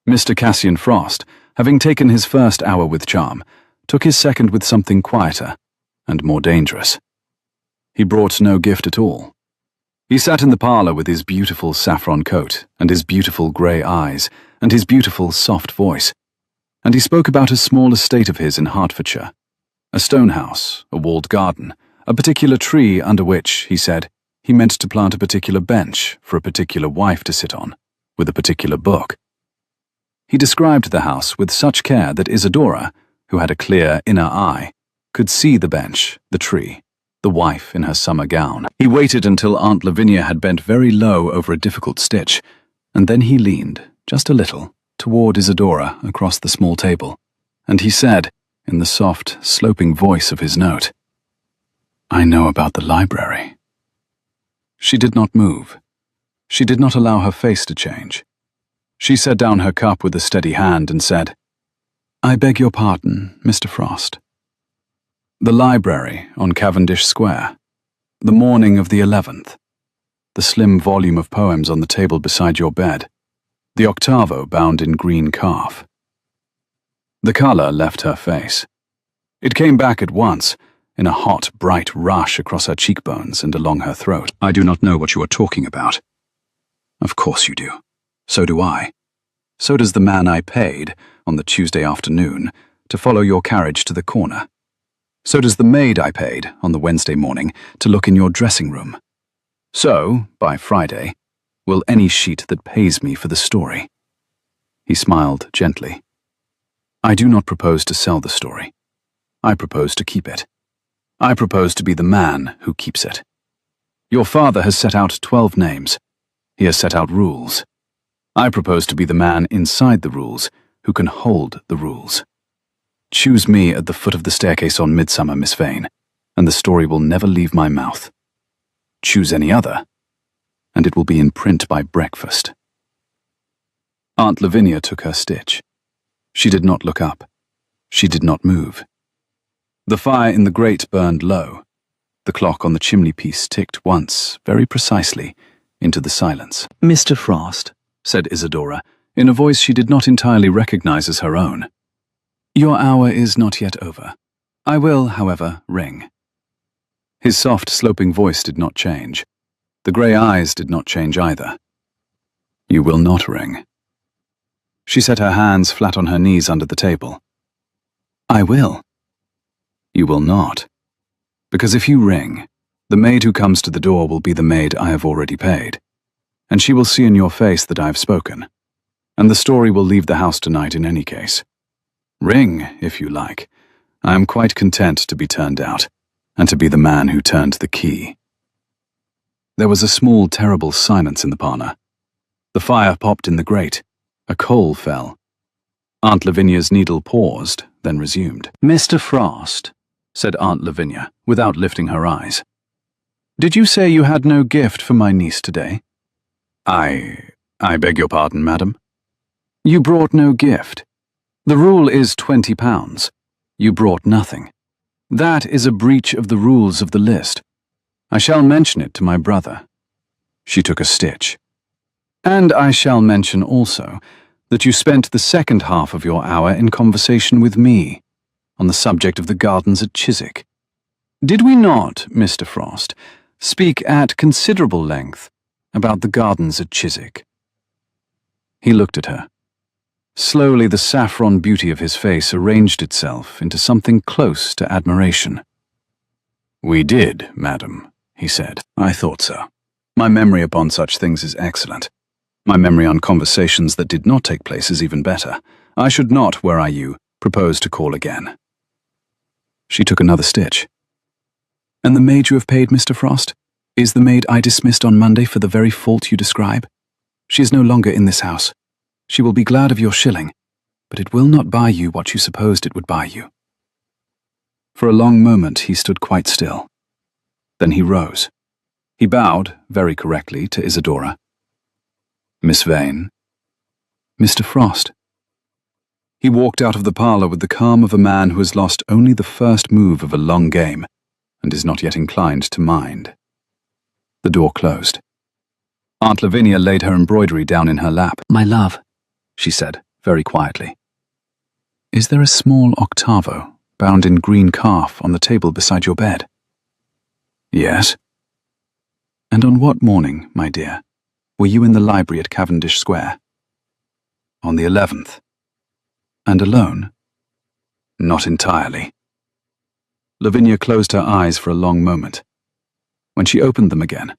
Mr. Cassian Frost, having taken his first hour with charm, took his second with something quieter and more dangerous. He brought no gift at all. He sat in the parlour with his beautiful saffron coat and his beautiful grey eyes and his beautiful soft voice, and he spoke about a small estate of his in Hertfordshire, a stone house, a walled garden, a particular tree under which, he said, he meant to plant a particular bench for a particular wife to sit on, with a particular book. He described the house with such care that Isadora, who had a clear inner eye, could see the bench, the tree, the wife in her summer gown. He waited until Aunt Lavinia had bent very low over a difficult stitch, and then he leaned, just a little, toward Isadora across the small table, and he said, in the soft, sloping voice of his note, "I know about the library." She did not move. She did not allow her face to change. She set down her cup with a steady hand and said, "I beg your pardon, Mr. Frost." The library on Cavendish Square. The morning of the 11th. The slim volume of poems on the table beside your bed. The octavo bound in green calf. The colour left her face. It came back at once, in a hot, bright rush across her cheekbones and along her throat. "I do not know what you are talking about." "Of course you do. So do I. So does the man I paid, on the Tuesday afternoon, to follow your carriage to the corner. So does the maid I paid, on the Wednesday morning, to look in your dressing room. So, by Friday, will any sheet that pays me for the story." He smiled gently. "I do not propose to sell the story. I propose to keep it. I propose to be the man who keeps it. Your father has set out 12 names. He has set out rules. I propose to be the man inside the rules who can hold the rules. Choose me at the foot of the staircase on Midsummer, Miss Vane, and the story will never leave my mouth. Choose any other, and it will be in print by breakfast." Aunt Lavinia took her stitch. She did not look up. She did not move. The fire in the grate burned low. The clock on the chimney-piece ticked once, very precisely, into the silence. "Mr. Frost," said Isadora, in a voice she did not entirely recognize as her own, "your hour is not yet over. I will, however, ring." His soft, sloping voice did not change. The grey eyes did not change either. "You will not ring." She set her hands flat on her knees under the table. "I will." "You will not. Because if you ring, the maid who comes to the door will be the maid I have already paid, and she will see in your face that I have spoken, and the story will leave the house tonight in any case. Ring, if you like. I am quite content to be turned out, and to be the man who turned the key." There was a small, terrible silence in the parlour. The fire popped in the grate. A coal fell. Aunt Lavinia's needle paused, then resumed. "Mr. Frost," said Aunt Lavinia, without lifting her eyes, "did you say you had no gift for my niece today?" I beg your pardon, madam." "You brought no gift. The rule is £20. You brought nothing. That is a breach of the rules of the list. I shall mention it to my brother." She took a stitch. "And I shall mention also that you spent the second half of your hour in conversation with me on the subject of the gardens at Chiswick. Did we not, Mr. Frost, speak at considerable length about the gardens at Chiswick?" He looked at her. Slowly the saffron beauty of his face arranged itself into something close to admiration. "We did, madam," he said. "I thought so. My memory upon such things is excellent. My memory on conversations that did not take place is even better. I should not, were I you, propose to call again." She took another stitch. "And the maid you have paid, Mr. Frost, is the maid I dismissed on Monday for the very fault you describe? She is no longer in this house. She will be glad of your shilling, but it will not buy you what you supposed it would buy you." For a long moment he stood quite still. Then he rose. He bowed, very correctly, to Isadora. "Miss Vane." "Mr. Frost." He walked out of the parlour with the calm of a man who has lost only the first move of a long game, and is not yet inclined to mind. The door closed. Aunt Lavinia laid her embroidery down in her lap. "My love," she said, very quietly. "Is there a small octavo, bound in green calf, on the table beside your bed?" "Yes." "And on what morning, my dear, were you in the library at Cavendish Square?" "On the 11th. "And alone?" "Not entirely." Lavinia closed her eyes for a long moment. When she opened them again,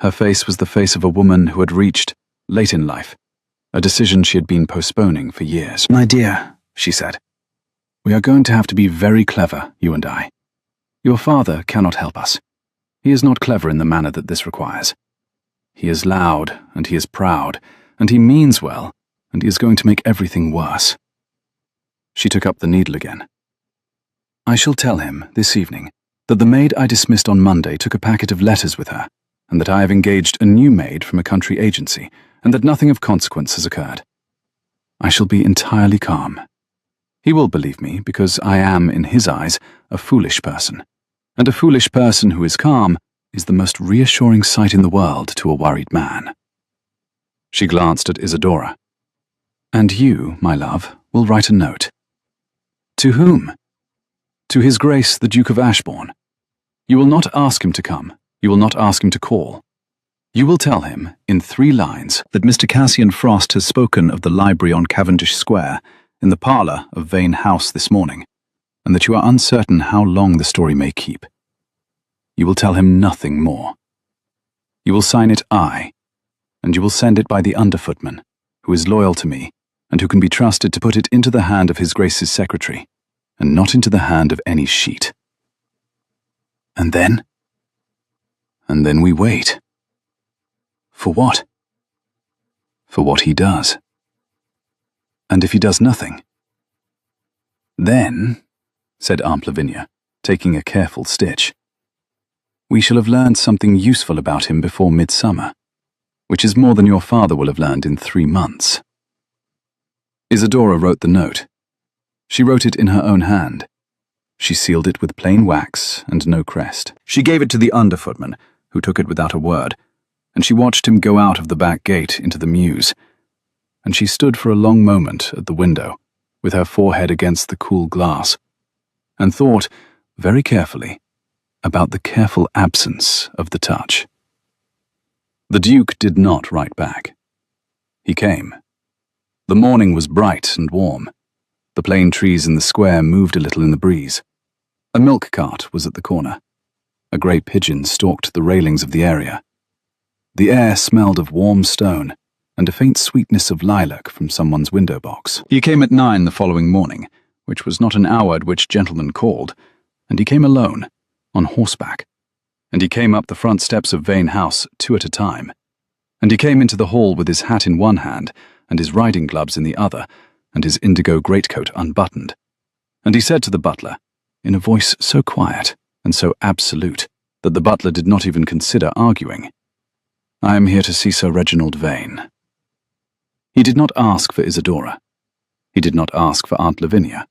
her face was the face of a woman who had reached, late in life, a decision she had been postponing for years. "My dear," she said, "we are going to have to be very clever, you and I. Your father cannot help us. He is not clever in the manner that this requires. He is loud, and he is proud, and he means well, and he is going to make everything worse." She took up the needle again. "I shall tell him, this evening, that the maid I dismissed on Monday took a packet of letters with her, and that I have engaged a new maid from a country agency, and that nothing of consequence has occurred. I shall be entirely calm. He will believe me, because I am, in his eyes, a foolish person, and a foolish person who is calm is the most reassuring sight in the world to a worried man." She glanced at Isadora. "And you, my love, will write a note." "To whom?" "To His Grace the Duke of Ashbourne. You will not ask him to come. You will not ask him to call. You will tell him, in 3 lines, that Mr. Cassian Frost has spoken of the library on Cavendish Square, in the parlour of Vane House this morning, and that you are uncertain how long the story may keep. You will tell him nothing more. You will sign it I, and you will send it by the underfootman, who is loyal to me, and who can be trusted to put it into the hand of His Grace's secretary, and not into the hand of any sheet. And then? And then we wait. For what? For what he does. And if he does nothing? Then, said Aunt Lavinia, taking a careful stitch, we shall have learned something useful about him before midsummer, which is more than your father will have learned in 3 months. Isadora wrote the note. She wrote it in her own hand. She sealed it with plain wax and no crest. She gave it to the underfootman, who took it without a word, and she watched him go out of the back gate into the mews. And she stood for a long moment at the window, with her forehead against the cool glass, and thought, very carefully, about the careful absence of the touch. The Duke did not write back. He came. The morning was bright and warm. The plane trees in the square moved a little in the breeze. A milk cart was at the corner. A grey pigeon stalked the railings of the area. The air smelled of warm stone, and a faint sweetness of lilac from someone's window box. He came at 9 the following morning, which was not an hour at which gentlemen called, and he came alone, on horseback, and he came up the front steps of Vane House 2 at a time, and he came into the hall with his hat in one hand, and his riding gloves in the other, and his indigo greatcoat unbuttoned, and he said to the butler, in a voice so quiet and so absolute that the butler did not even consider arguing, "I am here to see Sir Reginald Vane." He did not ask for Isadora. He did not ask for Aunt Lavinia.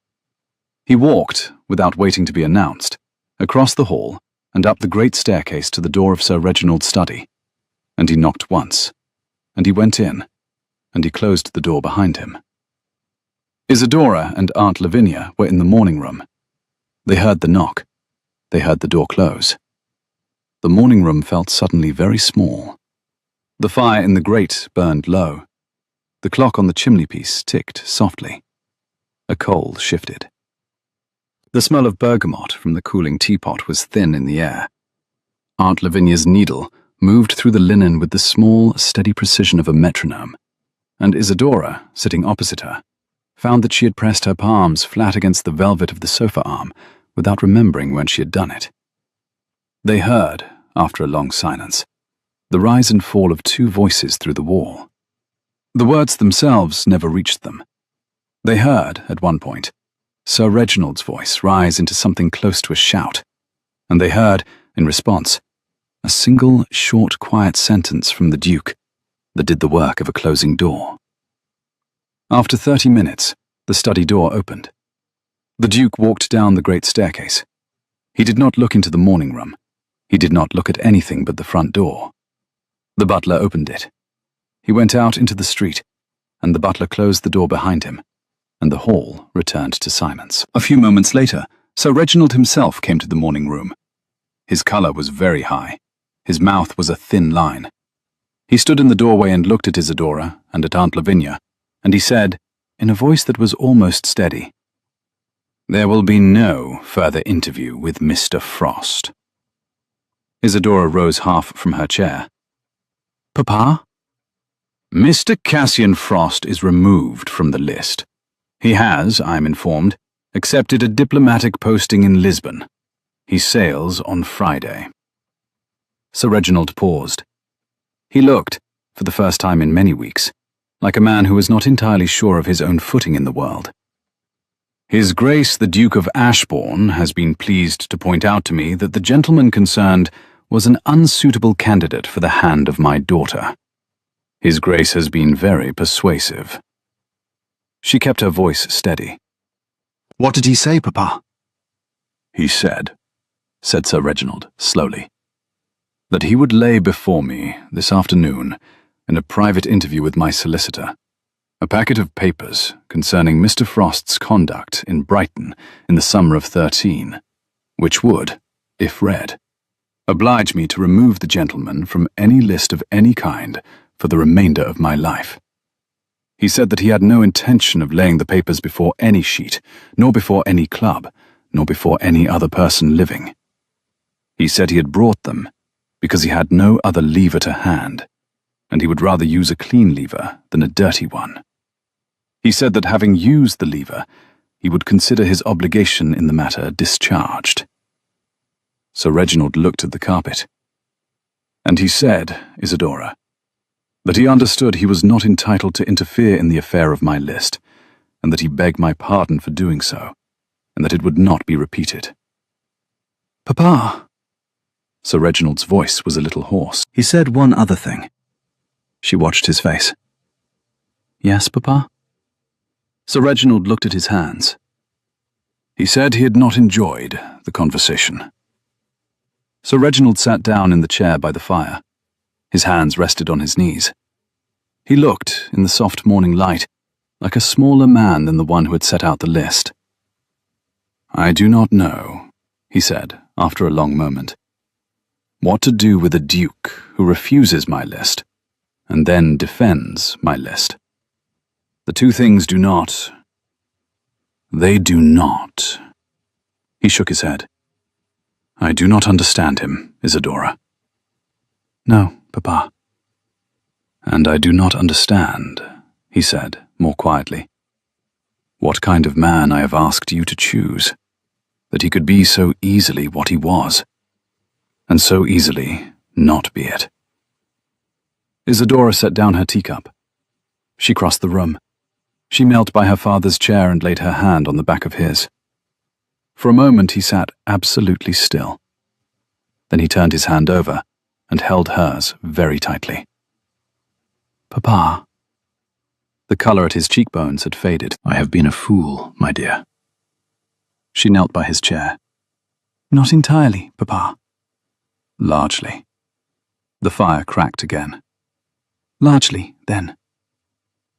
He walked, without waiting to be announced, across the hall and up the great staircase to the door of Sir Reginald's study, and he knocked once, and he went in, and he closed the door behind him. Isadora and Aunt Lavinia were in the morning room. They heard the knock. They heard the door close. The morning room felt suddenly very small. The fire in the grate burned low. The clock on the chimney-piece ticked softly. A coal shifted. The smell of bergamot from the cooling teapot was thin in the air. Aunt Lavinia's needle moved through the linen with the small, steady precision of a metronome, and Isadora, sitting opposite her, found that she had pressed her palms flat against the velvet of the sofa arm without remembering when she had done it. They heard, after a long silence, the rise and fall of 2 voices through the wall. The words themselves never reached them. They heard, at one point, Sir Reginald's voice rise into something close to a shout, and they heard, in response, a single, short, quiet sentence from the Duke that did the work of a closing door. After 30 minutes, the study door opened. The Duke walked down the great staircase. He did not look into the morning room. He did not look at anything but the front door. The butler opened it. He went out into the street, and the butler closed the door behind him, and the hall returned to silence. A few moments later, Sir Reginald himself came to the morning room. His colour was very high. His mouth was a thin line. He stood in the doorway and looked at Isadora and at Aunt Lavinia, and he said, in a voice that was almost steady, "There will be no further interview with Mr. Frost." Isadora rose half from her chair. "Papa?" "Mr. Cassian Frost is removed from the list. He has, I am informed, accepted a diplomatic posting in Lisbon. He sails on Friday." Sir Reginald paused. He looked, for the first time in many weeks, like a man who was not entirely sure of his own footing in the world. "His Grace the Duke of Ashbourne has been pleased to point out to me that the gentleman concerned was an unsuitable candidate for the hand of my daughter. His Grace has been very persuasive." She kept her voice steady. "What did he say, Papa?" "He said," said Sir Reginald slowly, "that he would lay before me this afternoon, in a private interview with my solicitor, a packet of papers concerning Mr. Frost's conduct in Brighton in the summer of '13, which would, if read, oblige me to remove the gentleman from any list of any kind for the remainder of my life. He said that he had no intention of laying the papers before any sheet, nor before any club, nor before any other person living. He said he had brought them because he had no other lever to hand, and he would rather use a clean lever than a dirty one. He said that having used the lever, he would consider his obligation in the matter discharged." Sir Reginald looked at the carpet. "And he said, Isadora, that he understood he was not entitled to interfere in the affair of my list, and that he begged my pardon for doing so, and that it would not be repeated." "Papa." Sir Reginald's voice was a little hoarse. "He said one other thing." She watched his face. "Yes, Papa?" Sir Reginald looked at his hands. He said he had not enjoyed the conversation. Sir Reginald sat down in the chair by the fire. His hands rested on his knees. He looked, in the soft morning light, like a smaller man than the one who had set out the list. "I do not know," he said, after a long moment, "what to do with a duke who refuses my list, and then defends my list. The two things do not. They do not." He shook his head. "I do not understand him, Isadora." "No, Papa." "And I do not understand," he said, more quietly, "what kind of man I have asked you to choose, that he could be so easily what he was, and so easily not be it." Isadora set down her teacup. She crossed the room. She knelt by her father's chair and laid her hand on the back of his. For a moment he sat absolutely still. Then he turned his hand over and held hers very tightly. "Papa." The colour at his cheekbones had faded. "I have been a fool, my dear." She knelt by his chair. "Not entirely, Papa." "Largely." The fire cracked again. "Largely, then."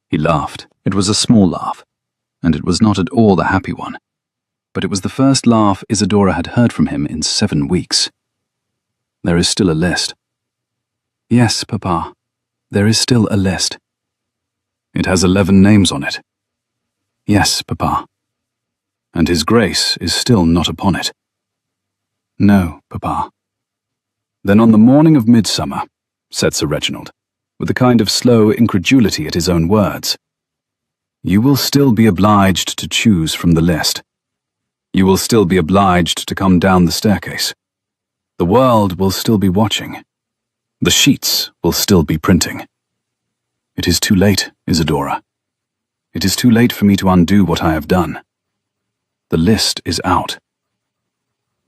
He laughed. It was a small laugh, and it was not at all a happy one, but it was the first laugh Isadora had heard from him in 7 weeks. "There is still a list." "Yes, Papa, there is still a list." "It has 11 names on it." "Yes, Papa." "And His Grace is still not upon it." "No, Papa." "Then on the morning of midsummer," said Sir Reginald, with a kind of slow incredulity at his own words, "you will still be obliged to choose from the list. You will still be obliged to come down the staircase. The world will still be watching. The sheets will still be printing. It is too late, Isadora. It is too late for me to undo what I have done. The list is out."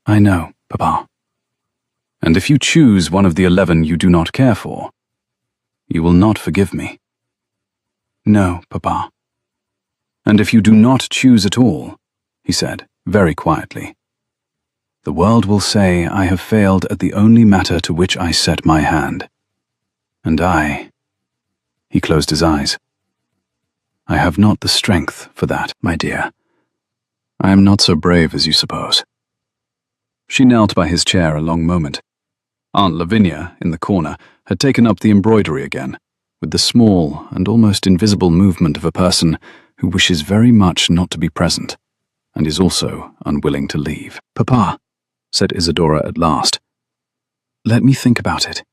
"I know, Papa." "And if you choose one of the 11 you do not care for, you will not forgive me." "No, Papa." "And if you do not choose at all," he said, very quietly, The world will say I have failed at the only matter to which I set my hand. And he closed his eyes. I have not the strength for that, my dear. I am not so brave as you suppose. She knelt by his chair a long moment. Aunt Lavinia, in the corner, had taken up the embroidery again, with the small and almost invisible movement of a person who wishes very much not to be present, and is also unwilling to leave. Papa, said Isadora at last, let me think about it.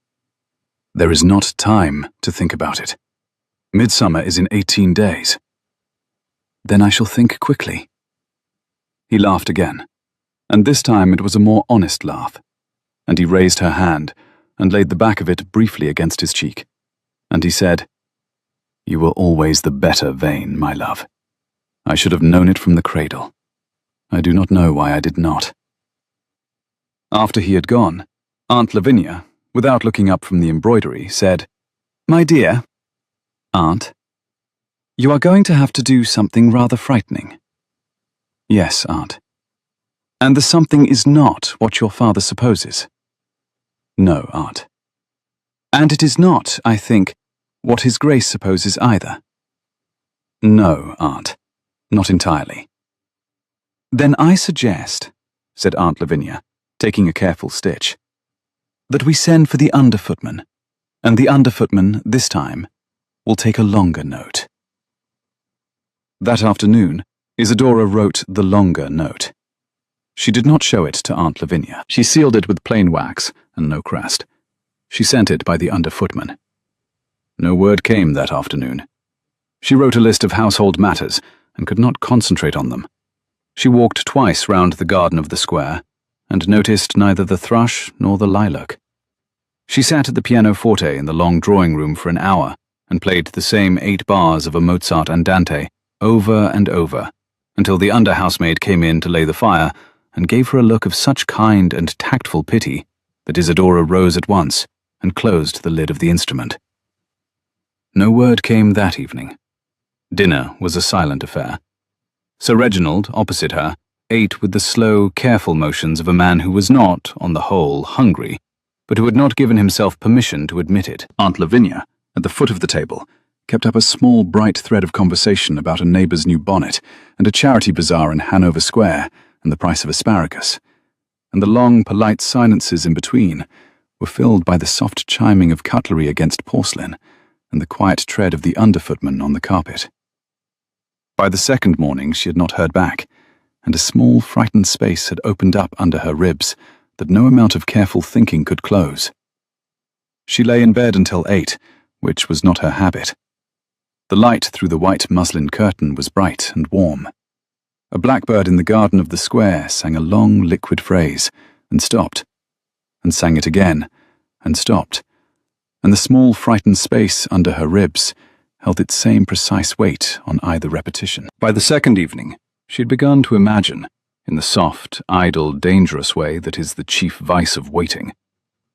There is not time to think about it. Midsummer is in 18 days. Then I shall think quickly. He laughed again, and this time it was a more honest laugh, and he raised her hand and laid the back of it briefly against his cheek, and he said, You were always the better Vane, my love. I should have known it from the cradle. I do not know why I did not. After he had gone, Aunt Lavinia, without looking up from the embroidery, said, My dear, Aunt, you are going to have to do something rather frightening. Yes, Aunt. And the something is not what your father supposes. No, Aunt. And it is not, I think, what His Grace supposes either. No, Aunt, not entirely. Then I suggest, said Aunt Lavinia, taking a careful stitch, that we send for the underfootman, and the underfootman, this time, will take a longer note. That afternoon, Isadora wrote the longer note. She did not show it to Aunt Lavinia. She sealed it with plain wax and no crest. She sent it by the underfootman. No word came that afternoon. She wrote a list of household matters and could not concentrate on them. She walked twice round the garden of the square and noticed neither the thrush nor the lilac. She sat at the pianoforte in the long drawing room for an hour and played the same 8 bars of a Mozart andante over and over until the under-housemaid came in to lay the fire and gave her a look of such kind and tactful pity that Isadora rose at once and closed the lid of the instrument. No word came that evening. Dinner was a silent affair. Sir Reginald, opposite her, ate with the slow, careful motions of a man who was not, on the whole, hungry, but who had not given himself permission to admit it. Aunt Lavinia, at the foot of the table, kept up a small, bright thread of conversation about a neighbour's new bonnet and a charity bazaar in Hanover Square and the price of asparagus, and the long, polite silences in between were filled by the soft chiming of cutlery against porcelain and the quiet tread of the underfootman on the carpet. By the second morning she had not heard back, and a small, frightened space had opened up under her ribs that no amount of careful thinking could close. She lay in bed until 8, which was not her habit. The light through the white muslin curtain was bright and warm. A blackbird in the garden of the square sang a long, liquid phrase, and stopped, and sang it again, and stopped, and the small, frightened space under her ribs held its same precise weight on either repetition. By the second evening, she had begun to imagine, in the soft, idle, dangerous way that is the chief vice of waiting,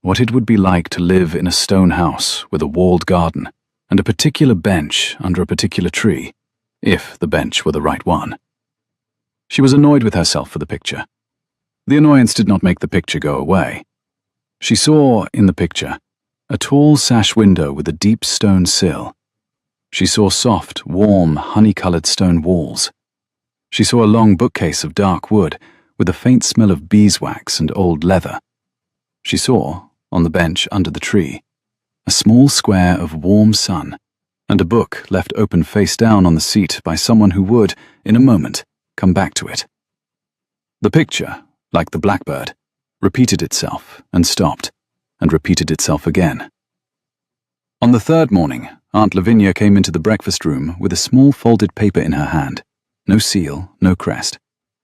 what it would be like to live in a stone house with a walled garden and a particular bench under a particular tree, if the bench were the right one. She was annoyed with herself for the picture. The annoyance did not make the picture go away. She saw, in the picture, a tall sash window with a deep stone sill. She saw soft, warm, honey-coloured stone walls. She saw a long bookcase of dark wood with a faint smell of beeswax and old leather. She saw, on the bench under the tree, a small square of warm sun and a book left open face down on the seat by someone who would, in a moment, come back to it. The picture, like the blackbird, repeated itself and stopped, and repeated itself again. On the third morning, Aunt Lavinia came into the breakfast room with a small folded paper in her hand. No seal, no crest.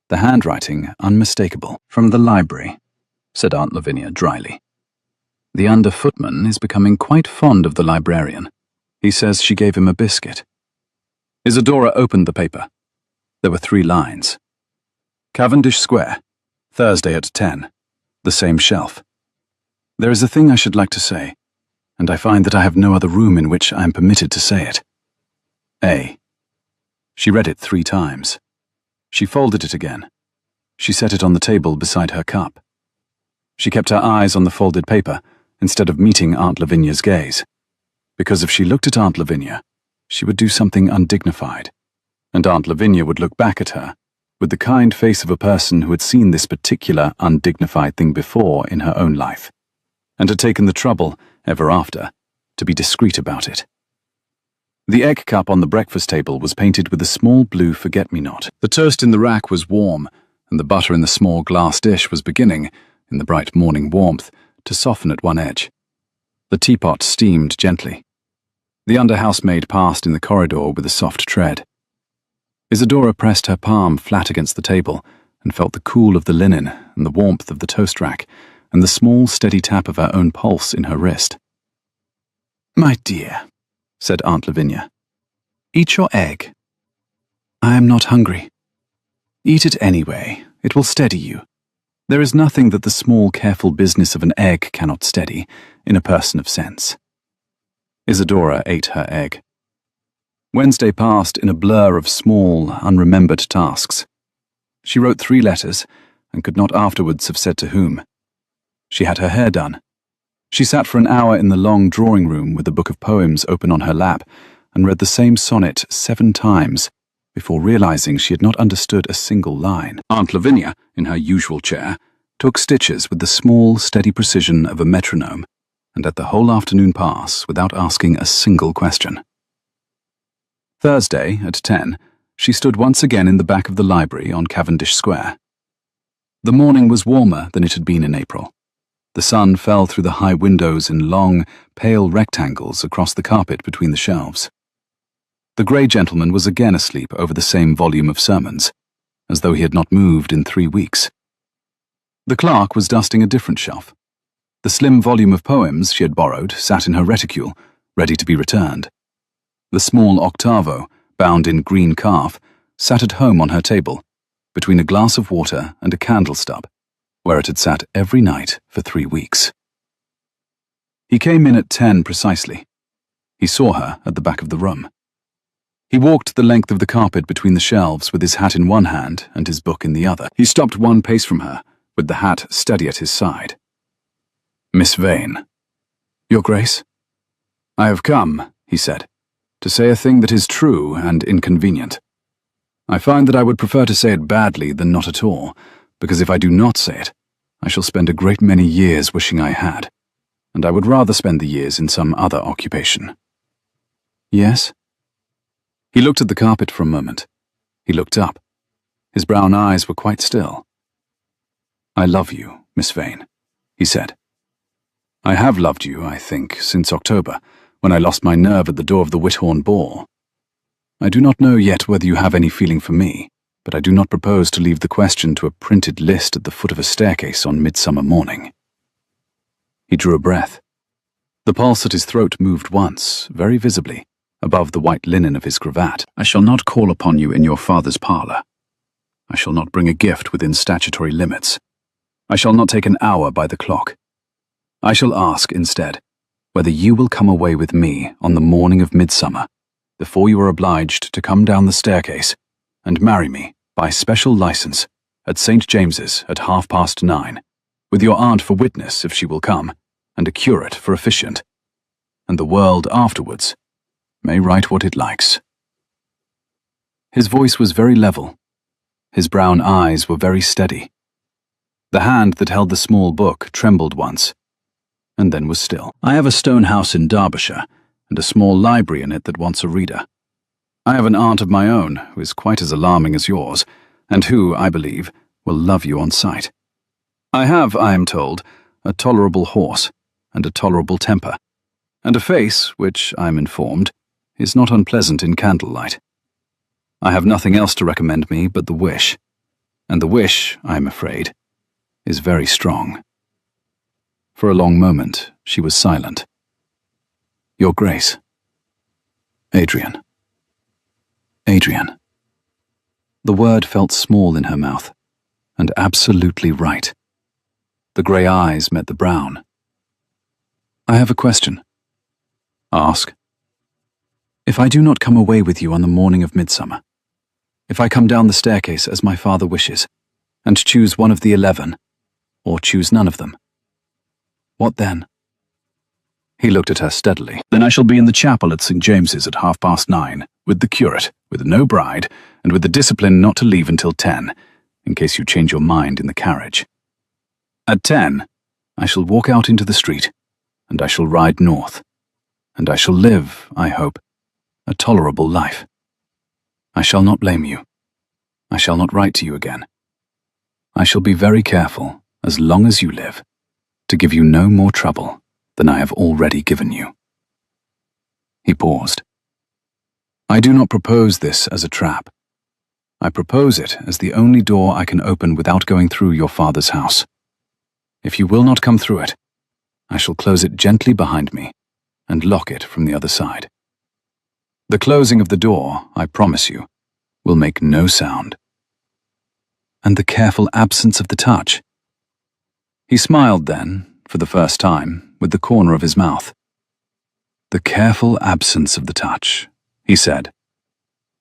The handwriting unmistakable. From the library, said Aunt Lavinia dryly. The under-footman is becoming quite fond of the librarian. He says she gave him a biscuit. Isadora opened the paper. There were 3 lines. Cavendish Square, Thursday at 10. The same shelf. There is a thing I should like to say, and I find that I have no other room in which I am permitted to say it. A. She read it 3 times. She folded it again. She set it on the table beside her cup. She kept her eyes on the folded paper instead of meeting Aunt Lavinia's gaze, because if she looked at Aunt Lavinia, she would do something undignified, and Aunt Lavinia would look back at her with the kind face of a person who had seen this particular undignified thing before in her own life, and had taken the trouble, ever after, to be discreet about it. The egg cup on the breakfast table was painted with a small blue forget-me-not. The toast in the rack was warm, and the butter in the small glass dish was beginning, in the bright morning warmth, to soften at one edge. The teapot steamed gently. The under-housemaid passed in the corridor with a soft tread. Isadora pressed her palm flat against the table and felt the cool of the linen and the warmth of the toast rack and the small, steady tap of her own pulse in her wrist. "My dear," said Aunt Lavinia, "eat your egg." "I am not hungry." "Eat it anyway. It will steady you. There is nothing that the small, careful business of an egg cannot steady in a person of sense." Isadora ate her egg. Wednesday passed in a blur of small, unremembered tasks. She wrote 3 letters and could not afterwards have said to whom. She had her hair done. She sat for an hour in the long drawing room with a book of poems open on her lap and read the same sonnet 7 times before realizing she had not understood a single line. Aunt Lavinia, in her usual chair, took stitches with the small, steady precision of a metronome and let the whole afternoon pass without asking a single question. Thursday, at 10, she stood once again in the back of the library on Cavendish Square. The morning was warmer than it had been in April. The sun fell through the high windows in long, pale rectangles across the carpet between the shelves. The grey gentleman was again asleep over the same volume of sermons, as though he had not moved in 3 weeks. The clerk was dusting a different shelf. The slim volume of poems she had borrowed sat in her reticule, ready to be returned. The small octavo, bound in green calf, sat at home on her table, between a glass of water and a candle stub, where it had sat every night for 3 weeks. He came in at 10 precisely. He saw her at the back of the room. He walked the length of the carpet between the shelves with his hat in one hand and his book in the other. He stopped 1 pace from her, with the hat steady at his side. "Miss Vane." "Your Grace?" "I have come," he said, "to say a thing that is true and inconvenient. I find that I would prefer to say it badly than not at all, because if I do not say it, I shall spend a great many years wishing I had, and I would rather spend the years in some other occupation." "Yes?" He looked at the carpet for a moment. He looked up. His brown eyes were quite still. "I love you, Miss Vane," he said. "I have loved you, I think, since October, when I lost my nerve at the door of the Whithorn ball. I do not know yet whether you have any feeling for me, but I do not propose to leave the question to a printed list at the foot of a staircase on midsummer morning." He drew a breath. The pulse at his throat moved once, very visibly, above the white linen of his cravat. "I shall not call upon you in your father's parlour. I shall not bring a gift within statutory limits. I shall not take an hour by the clock. I shall ask, instead, whether you will come away with me on the morning of midsummer, before you are obliged to come down the staircase, and marry me, by special license, at St. James's at 9:30, with your aunt for witness if she will come, and a curate for officiant, and the world afterwards may write what it likes." His voice was very level. His brown eyes were very steady. The hand that held the small book trembled once, and then was still. "I have a stone house in Derbyshire, and a small library in it that wants a reader. I have an aunt of my own who is quite as alarming as yours, and who, I believe, will love you on sight. I have, I am told, a tolerable horse, and a tolerable temper, and a face which, I am informed, is not unpleasant in candlelight. I have nothing else to recommend me but the wish, and the wish, I am afraid, is very strong." For a long moment she was silent. "Your Grace." "Adrian. Adrian." The word felt small in her mouth, and absolutely right. The grey eyes met the brown. "I have a question." "Ask." "If I do not come away with you on the morning of midsummer, if I come down the staircase as my father wishes, and choose one of the 11, or choose none of them. What then? He looked at her steadily. Then I shall be in the chapel at St. James's at 9:30, with the curate, with no bride, and with the discipline not to leave until 10, in case you change your mind in the carriage. At 10, I shall walk out into the street, and I shall ride north, and I shall live, I hope, a tolerable life. I shall not blame you. I shall not write to you again. I shall be very careful, as long as you live, to give you no more trouble than I have already given you. He paused. I do not propose this as a trap. I propose it as the only door I can open without going through your father's house. If you will not come through it, I shall close it gently behind me and lock it from the other side. The closing of the door, I promise you, will make no sound. And the careful absence of the touch. He smiled then, for the first time, with the corner of his mouth. The careful absence of the touch, he said,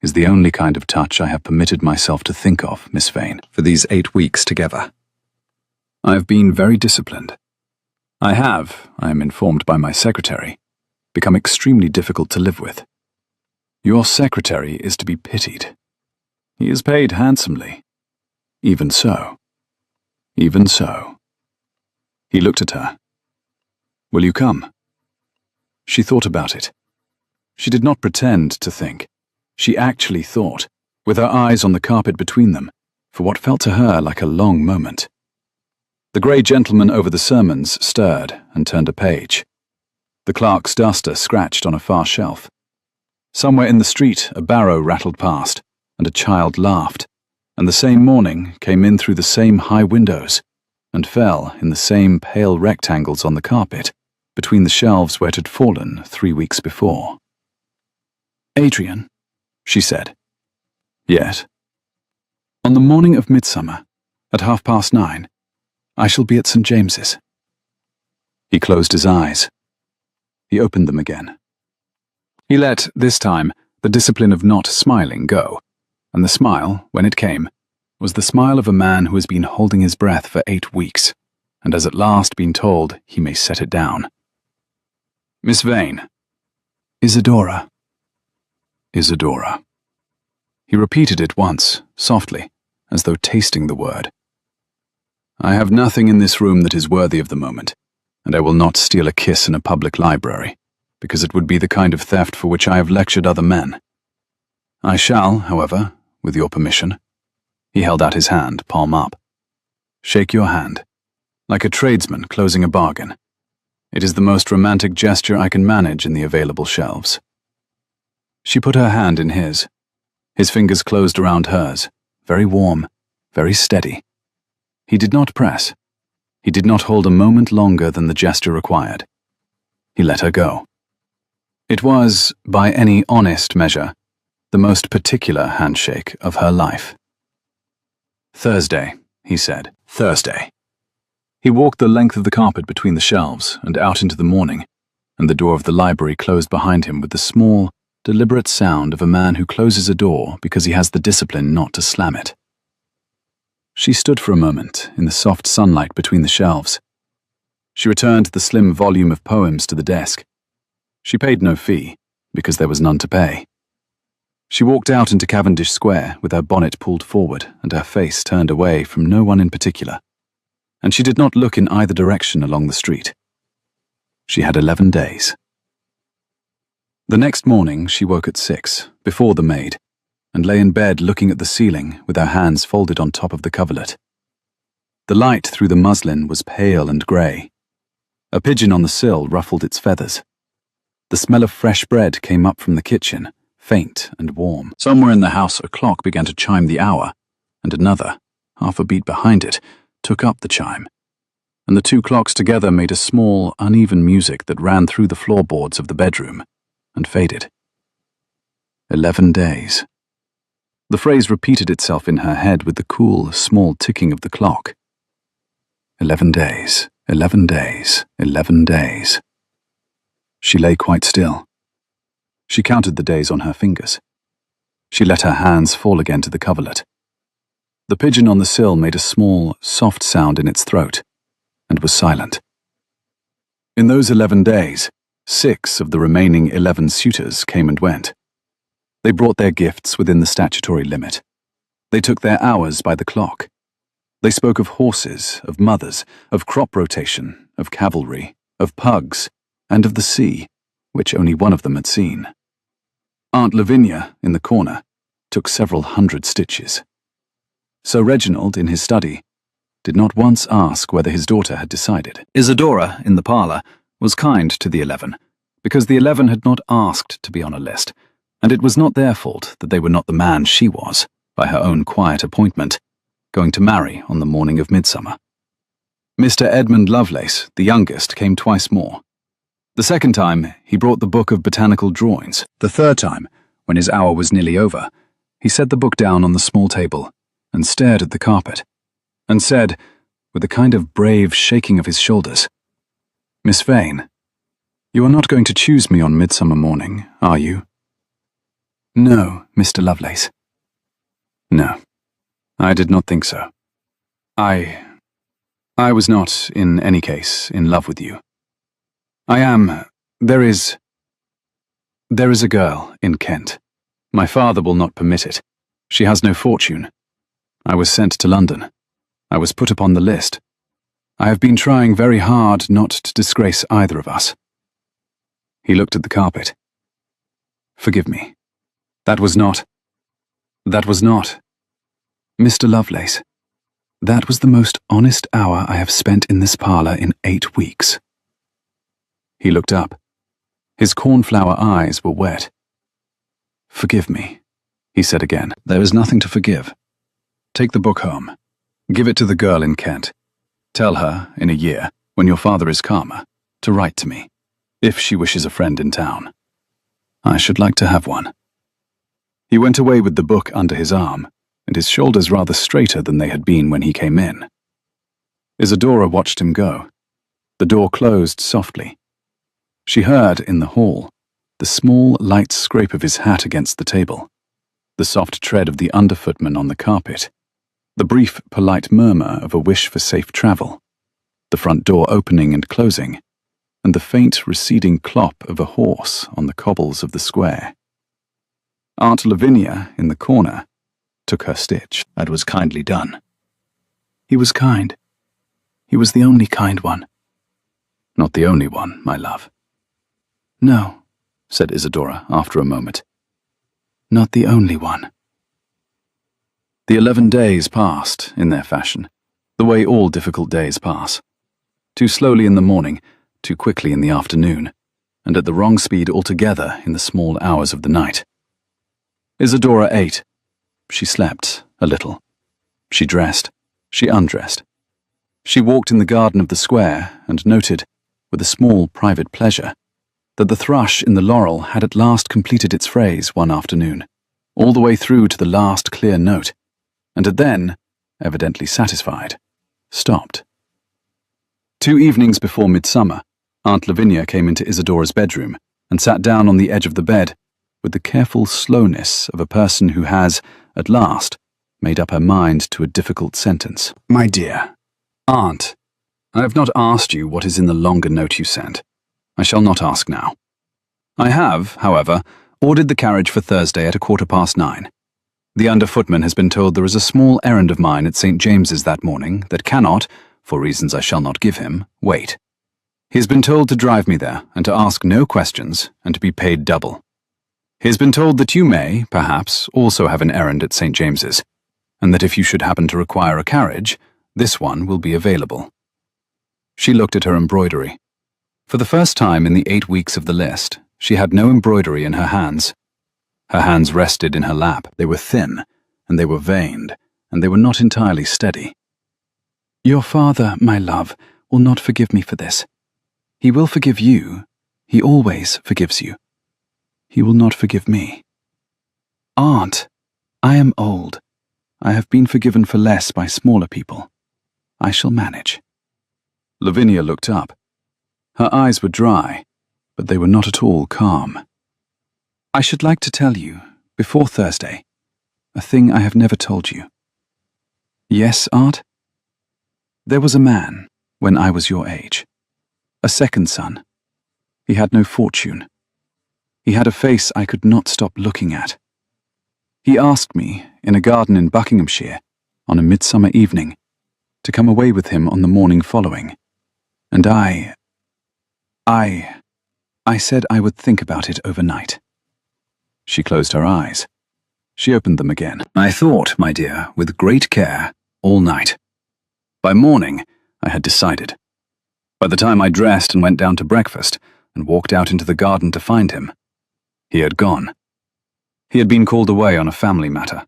is the only kind of touch I have permitted myself to think of, Miss Vane, for these 8 weeks together. I have been very disciplined. I have, I am informed by my secretary, become extremely difficult to live with. Your secretary is to be pitied. He is paid handsomely. Even so. Even so. He looked at her. Will you come? She thought about it. She did not pretend to think. She actually thought, with her eyes on the carpet between them, for what felt to her like a long moment. The grey gentleman over the sermons stirred and turned a page. The clerk's duster scratched on a far shelf. Somewhere in the street a barrow rattled past, and a child laughed, and the same morning came in through the same high windows, and fell in the same pale rectangles on the carpet, between the shelves where it had fallen 3 weeks before. Adrian, she said. Yet. On the morning of midsummer, at 9:30, I shall be at St. James's. He closed his eyes. He opened them again. He let, this time, the discipline of not smiling go, and the smile, when it came, was the smile of a man who has been holding his breath for 8 weeks, and has at last been told he may set it down. Miss Vane. Isadora. Isadora. He repeated it once, softly, as though tasting the word. I have nothing in this room that is worthy of the moment, and I will not steal a kiss in a public library, because it would be the kind of theft for which I have lectured other men. I shall, however, with your permission. He held out his hand, palm up. Shake your hand, like a tradesman closing a bargain. It is the most romantic gesture I can manage in the available shelves. She put her hand in his. His fingers closed around hers, very warm, very steady. He did not press. He did not hold a moment longer than the gesture required. He let her go. It was, by any honest measure, the most particular handshake of her life. Thursday, he said. Thursday. He walked the length of the carpet between the shelves and out into the morning, and the door of the library closed behind him with the small, deliberate sound of a man who closes a door because he has the discipline not to slam it. She stood for a moment in the soft sunlight between the shelves. She returned the slim volume of poems to the desk. She paid no fee, because there was none to pay. She walked out into Cavendish Square with her bonnet pulled forward and her face turned away from no one in particular, and she did not look in either direction along the street. She had 11 days. The next morning she woke at 6, before the maid, and lay in bed looking at the ceiling with her hands folded on top of the coverlet. The light through the muslin was pale and grey. A pigeon on the sill ruffled its feathers. The smell of fresh bread came up from the kitchen, faint and warm. Somewhere in the house a clock began to chime the hour, and another, half a beat behind it, took up the chime, and the two clocks together made a small, uneven music that ran through the floorboards of the bedroom, and faded. 11 days. The phrase repeated itself in her head with the cool, small ticking of the clock. 11 days, 11 days, 11 days. She lay quite still. She counted the days on her fingers. She let her hands fall again to the coverlet. The pigeon on the sill made a small, soft sound in its throat, and was silent. In those 11 days, 6 of the remaining 11 suitors came and went. They brought their gifts within the statutory limit. They took their hours by the clock. They spoke of horses, of mothers, of crop rotation, of cavalry, of pugs, and of the sea, which only one of them had seen. Aunt Lavinia, in the corner, took several hundred stitches. Sir Reginald, in his study, did not once ask whether his daughter had decided. Isadora, in the parlour, was kind to the 11, because the 11 had not asked to be on a list, and it was not their fault that they were not the man she was, by her own quiet appointment, going to marry on the morning of midsummer. Mr. Edmund Lovelace, the youngest, came twice more. The second time, he brought the book of botanical drawings. The third time, when his hour was nearly over, he set the book down on the small table and stared at the carpet, and said, with a kind of brave shaking of his shoulders, "Miss Vane, you are not going to choose me on midsummer morning, are you?" "No, Mr. Lovelace." "No, I did not think so. I was not, in any case, in love with you. There is a girl in Kent. My father will not permit it. She has no fortune. I was sent to London. I was put upon the list. I have been trying very hard not to disgrace either of us." He looked at the carpet. "Forgive me. That was not. Mr. Lovelace, that was the most honest hour I have spent in this parlour in 8 weeks." He looked up. His cornflower eyes were wet. "Forgive me," he said again. "There is nothing to forgive. Take the book home. Give it to the girl in Kent. Tell her, in a year, when your father is calmer, to write to me, if she wishes a friend in town. I should like to have one." He went away with the book under his arm, and his shoulders rather straighter than they had been when he came in. Isadora watched him go. The door closed softly. She heard, in the hall, the small, light scrape of his hat against the table, the soft tread of the underfootman on the carpet, the brief, polite murmur of a wish for safe travel, the front door opening and closing, and the faint, receding clop of a horse on the cobbles of the square. Aunt Lavinia, in the corner, took her stitch. That was kindly done. He was kind. He was the only kind one. Not the only one, my love. No, said Isadora after a moment. Not the only one. The 11 days passed, in their fashion, the way all difficult days pass. Too slowly in the morning, too quickly in the afternoon, and at the wrong speed altogether in the small hours of the night. Isadora ate. She slept, a little. She dressed. She undressed. She walked in the garden of the square and noted, with a small private pleasure, that the thrush in the laurel had at last completed its phrase one afternoon, all the way through to the last clear note, and had then, evidently satisfied, stopped. 2 evenings before midsummer, Aunt Lavinia came into Isadora's bedroom and sat down on the edge of the bed with the careful slowness of a person who has, at last, made up her mind to a difficult sentence. "My dear, Aunt, I have not asked you what is in the longer note you sent. I shall not ask now. I have, however, ordered the carriage for Thursday at 9:15. The under-footman has been told there is a small errand of mine at St. James's that morning that cannot, for reasons I shall not give him, wait. He has been told to drive me there and to ask no questions and to be paid double. He has been told that you may, perhaps, also have an errand at St. James's, and that if you should happen to require a carriage, this one will be available." She looked at her embroidery. For the first time in the 8 weeks of the list, she had no embroidery in her hands. Her hands rested in her lap. They were thin, and they were veined, and they were not entirely steady. "Your father, my love, will not forgive me for this. He will forgive you. He always forgives you. He will not forgive me. Aunt, I am old. I have been forgiven for less by smaller people. I shall manage." Lavinia looked up. Her eyes were dry, but they were not at all calm. "I should like to tell you, before Thursday, a thing I have never told you." Yes, Art? There was a man, when I was your age. A second son. He had no fortune. He had a face I could not stop looking at. He asked me, in a garden in Buckinghamshire, on a midsummer evening, to come away with him on the morning following. And I said I would think about it overnight. She closed her eyes. She opened them again. I thought, my dear, with great care, all night. By morning, I had decided. By the time I dressed and went down to breakfast and walked out into the garden to find him, he had gone. He had been called away on a family matter.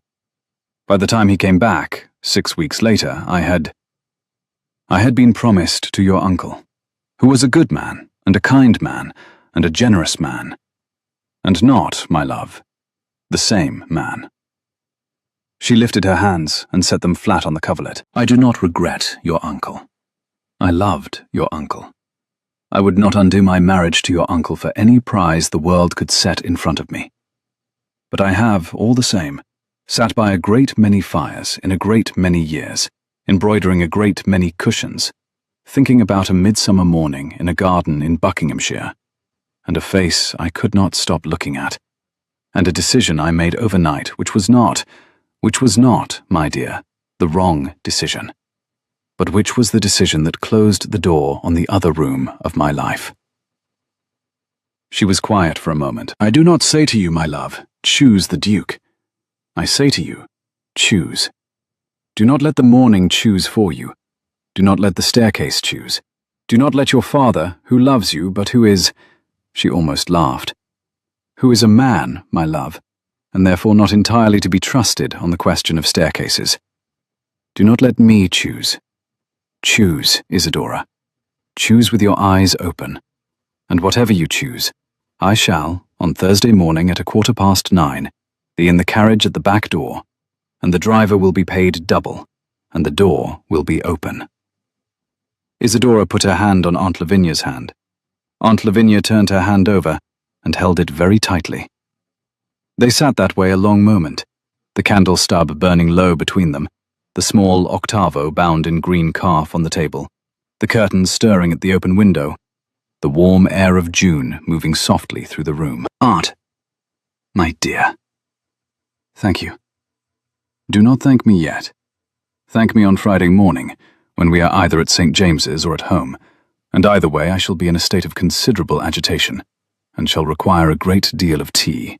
By the time he came back, 6 weeks later, I had been promised to your uncle, who was a good man and a kind man and a generous man, and not, my love, the same man. She lifted her hands and set them flat on the coverlet. I do not regret your uncle. I loved your uncle. I would not undo my marriage to your uncle for any prize the world could set in front of me. But I have, all the same, sat by a great many fires in a great many years, embroidering a great many cushions, thinking about a midsummer morning in a garden in Buckinghamshire, and a face I could not stop looking at, and a decision I made overnight which was not, my dear, the wrong decision, but which was the decision that closed the door on the other room of my life. She was quiet for a moment. I do not say to you, my love, choose the Duke. I say to you, choose. Do not let the morning choose for you. Do not let the staircase choose. Do not let your father, who loves you, but who is, she almost laughed, who is a man, my love, and therefore not entirely to be trusted on the question of staircases. Do not let me choose. Choose, Isadora. Choose with your eyes open. And whatever you choose, I shall, on Thursday morning at 9:15, be in the carriage at the back door, and the driver will be paid double, and the door will be open. Isadora put her hand on Aunt Lavinia's hand. Aunt Lavinia turned her hand over and held it very tightly. They sat that way a long moment, the candle stub burning low between them, the small octavo bound in green calf on the table, the curtains stirring at the open window, the warm air of June moving softly through the room. Aunt, my dear. Thank you. Do not thank me yet. Thank me on Friday morning, when we are either at St. James's or at home, and either way I shall be in a state of considerable agitation, and shall require a great deal of tea.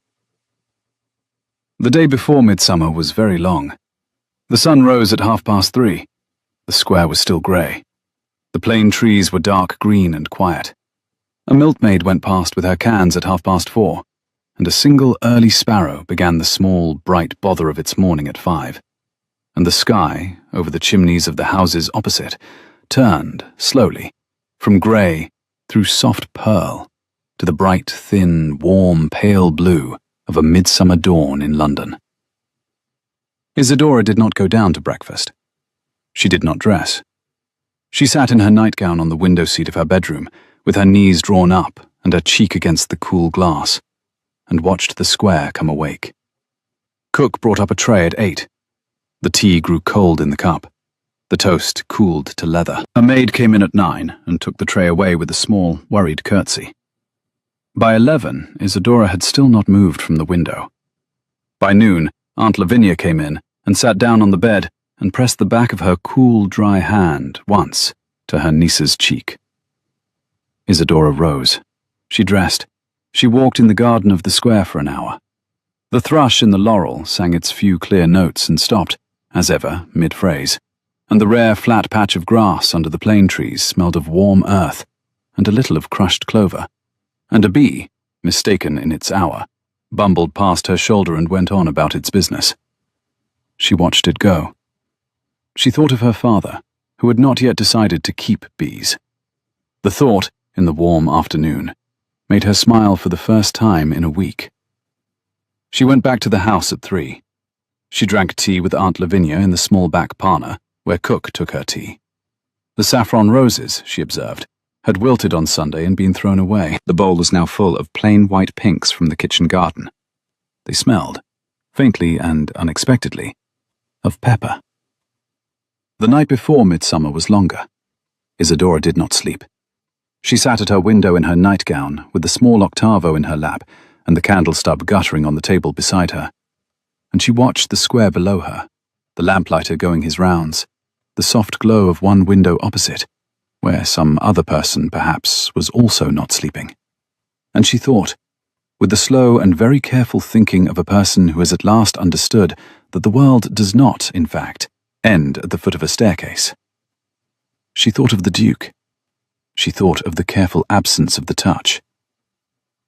The day before midsummer was very long. The sun rose at 3:30. The square was still grey. The plane trees were dark green and quiet. A milkmaid went past with her cans at 4:30, and a single early sparrow began the small, bright bother of its morning at 5. And the sky, over the chimneys of the houses opposite, turned, slowly, from grey through soft pearl to the bright, thin, warm, pale blue of a midsummer dawn in London. Isadora did not go down to breakfast. She did not dress. She sat in her nightgown on the window seat of her bedroom, with her knees drawn up and her cheek against the cool glass, and watched the square come awake. Cook brought up a tray at 8. The tea grew cold in the cup. The toast cooled to leather. A maid came in at 9 and took the tray away with a small, worried curtsy. By 11, Isadora had still not moved from the window. By noon, Aunt Lavinia came in and sat down on the bed and pressed the back of her cool, dry hand once to her niece's cheek. Isadora rose. She dressed. She walked in the garden of the square for an hour. The thrush in the laurel sang its few clear notes and stopped, as ever, mid-phrase, and the rare flat patch of grass under the plane trees smelled of warm earth and a little of crushed clover, and a bee, mistaken in its hour, bumbled past her shoulder and went on about its business. She watched it go. She thought of her father, who had not yet decided to keep bees. The thought, in the warm afternoon, made her smile for the first time in a week. She went back to the house at 3. She drank tea with Aunt Lavinia in the small back parlour, where Cook took her tea. The saffron roses, she observed, had wilted on Sunday and been thrown away. The bowl was now full of plain white pinks from the kitchen garden. They smelled, faintly and unexpectedly, of pepper. The night before midsummer was longer. Isadora did not sleep. She sat at her window in her nightgown, with the small octavo in her lap and the candle stub guttering on the table beside her. And she watched the square below her, the lamplighter going his rounds, the soft glow of one window opposite, where some other person, perhaps, was also not sleeping. And she thought, with the slow and very careful thinking of a person who has at last understood that the world does not, in fact, end at the foot of a staircase. She thought of the Duke. She thought of the careful absence of the touch.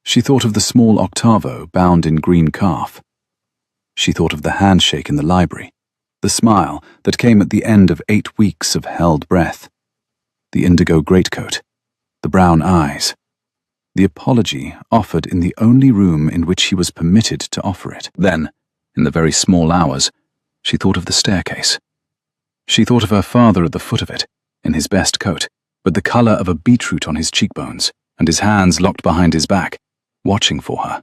She thought of the small octavo bound in green calf. She thought of the handshake in the library, the smile that came at the end of 8 weeks of held breath, the indigo greatcoat, the brown eyes, the apology offered in the only room in which he was permitted to offer it. Then, in the very small hours, she thought of the staircase. She thought of her father at the foot of it, in his best coat, with the colour of a beetroot on his cheekbones, and his hands locked behind his back, watching for her.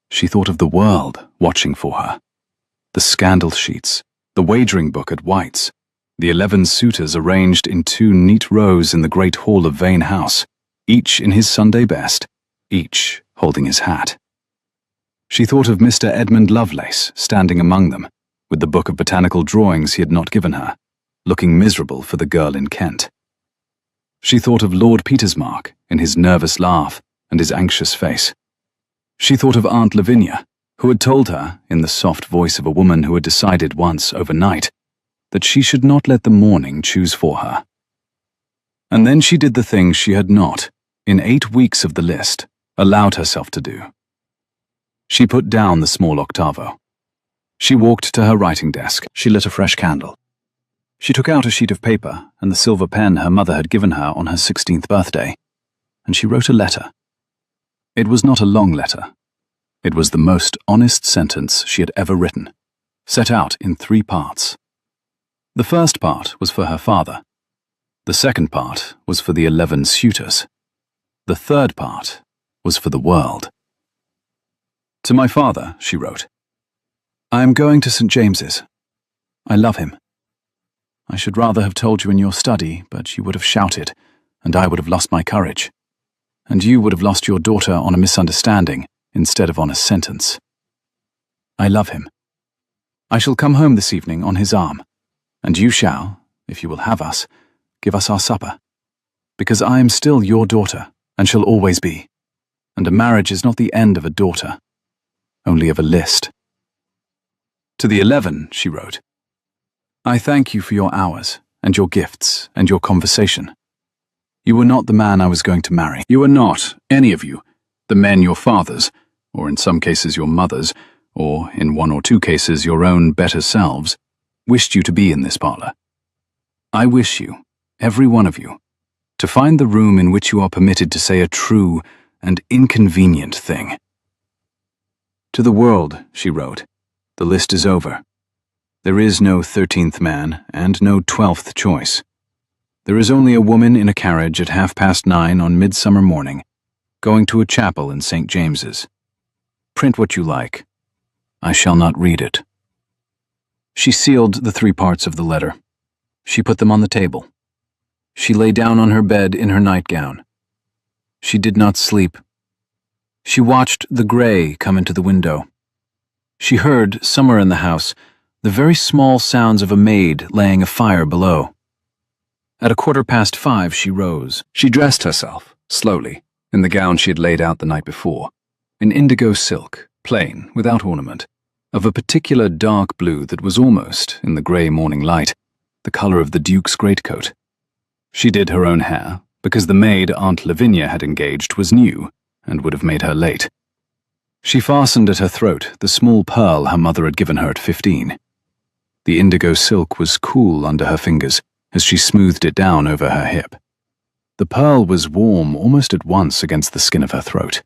She thought of the world watching for her. The scandal sheets, the wagering book at White's, the 11 suitors arranged in 2 neat rows in the great hall of Vane House, each in his Sunday best, each holding his hat. She thought of Mr. Edmund Lovelace standing among them, with the book of botanical drawings he had not given her, looking miserable for the girl in Kent. She thought of Lord Petersmark in his nervous laugh and his anxious face. She thought of Aunt Lavinia, who had told her, in the soft voice of a woman who had decided once overnight, that she should not let the morning choose for her. And then she did the things she had not, in 8 weeks of the list, allowed herself to do. She put down the small octavo. She walked to her writing desk. She lit a fresh candle. She took out a sheet of paper and the silver pen her mother had given her on her 16th birthday, and she wrote a letter. It was not a long letter. It was the most honest sentence she had ever written, set out in 3 parts. The first part was for her father. The second part was for the 11 suitors. The third part was for the world. To my father, she wrote, I am going to St. James's. I love him. I should rather have told you in your study, but you would have shouted, and I would have lost my courage. And you would have lost your daughter on a misunderstanding instead of on a sentence. I love him. I shall come home this evening on his arm, and you shall, if you will have us, give us our supper, because I am still your daughter, and shall always be, and a marriage is not the end of a daughter, only of a list. To the 11, she wrote, I thank you for your hours, and your gifts, and your conversation. You were not the man I was going to marry. You were not, any of you, the men your fathers, or in some cases your mothers, or in 1 or 2 cases your own better selves, wished you to be in this parlour. I wish you, every one of you, to find the room in which you are permitted to say a true and inconvenient thing. To the world, she wrote, the list is over. There is no 13th man and no 12th choice. There is only a woman in a carriage at 9:30 on midsummer morning, going to a chapel in St. James's. Print what you like. I shall not read it. She sealed the 3 parts of the letter. She put them on the table. She lay down on her bed in her nightgown. She did not sleep. She watched the gray come into the window. She heard, somewhere in the house, the very small sounds of a maid laying a fire below. At 5:15 she rose. She dressed herself, slowly, in the gown she had laid out the night before, in indigo silk, plain, without ornament, of a particular dark blue that was almost, in the grey morning light, the colour of the Duke's greatcoat. She did her own hair, because the maid Aunt Lavinia had engaged was new, and would have made her late. She fastened at her throat the small pearl her mother had given her at 15. The indigo silk was cool under her fingers as she smoothed it down over her hip. The pearl was warm almost at once against the skin of her throat.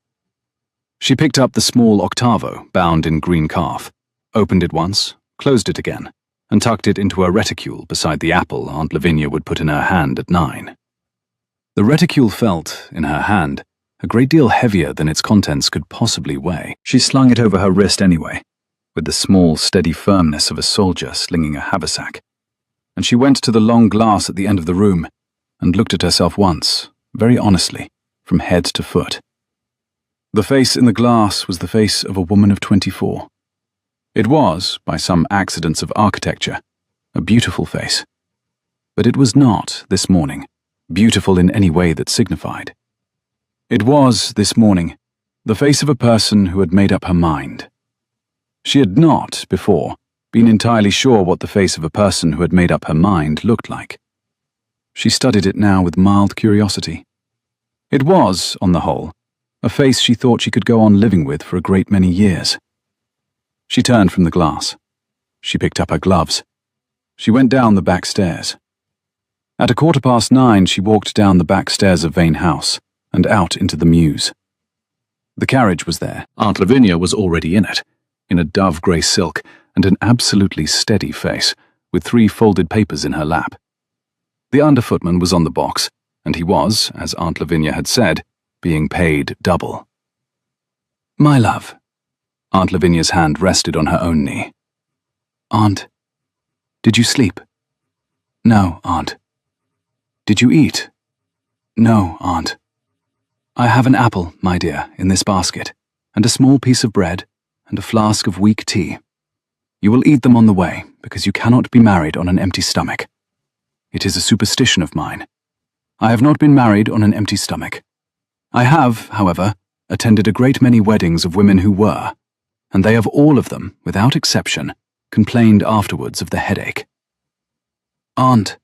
She picked up the small octavo bound in green calf, opened it once, closed it again, and tucked it into a reticule beside the apple Aunt Lavinia would put in her hand at 9. The reticule felt, in her hand, a great deal heavier than its contents could possibly weigh. She slung it over her wrist anyway, with the small, steady firmness of a soldier slinging a haversack. and she went to the long glass at the end of the room and looked at herself once, very honestly, from head to foot. The face in the glass was the face of a woman of 24. It was, by some accidents of architecture, a beautiful face. But it was not, this morning, beautiful in any way that signified. It was, this morning, the face of a person who had made up her mind. She had not, before, been entirely sure what the face of a person who had made up her mind looked like. She studied it now with mild curiosity. It was, on the whole, a face she thought she could go on living with for a great many years. She turned from the glass. She picked up her gloves. She went down the back stairs. At 9:15 she walked down the back stairs of Vane House and out into the mews. The carriage was there. Aunt Lavinia was already in it, in a dove-grey silk and an absolutely steady face, with 3 folded papers in her lap. The under-footman was on the box, and he was, as Aunt Lavinia had said, being paid double. "My love." Aunt Lavinia's hand rested on her own knee. "Aunt, did you sleep?" "No, Aunt." "Did you eat?" "No, Aunt." "I have an apple, my dear, in this basket, and a small piece of bread, and a flask of weak tea. You will eat them on the way, because you cannot be married on an empty stomach. It is a superstition of mine. I have not been married on an empty stomach. I have, however, attended a great many weddings of women who were, and they have all of them, without exception, complained afterwards of the headache. Aunt."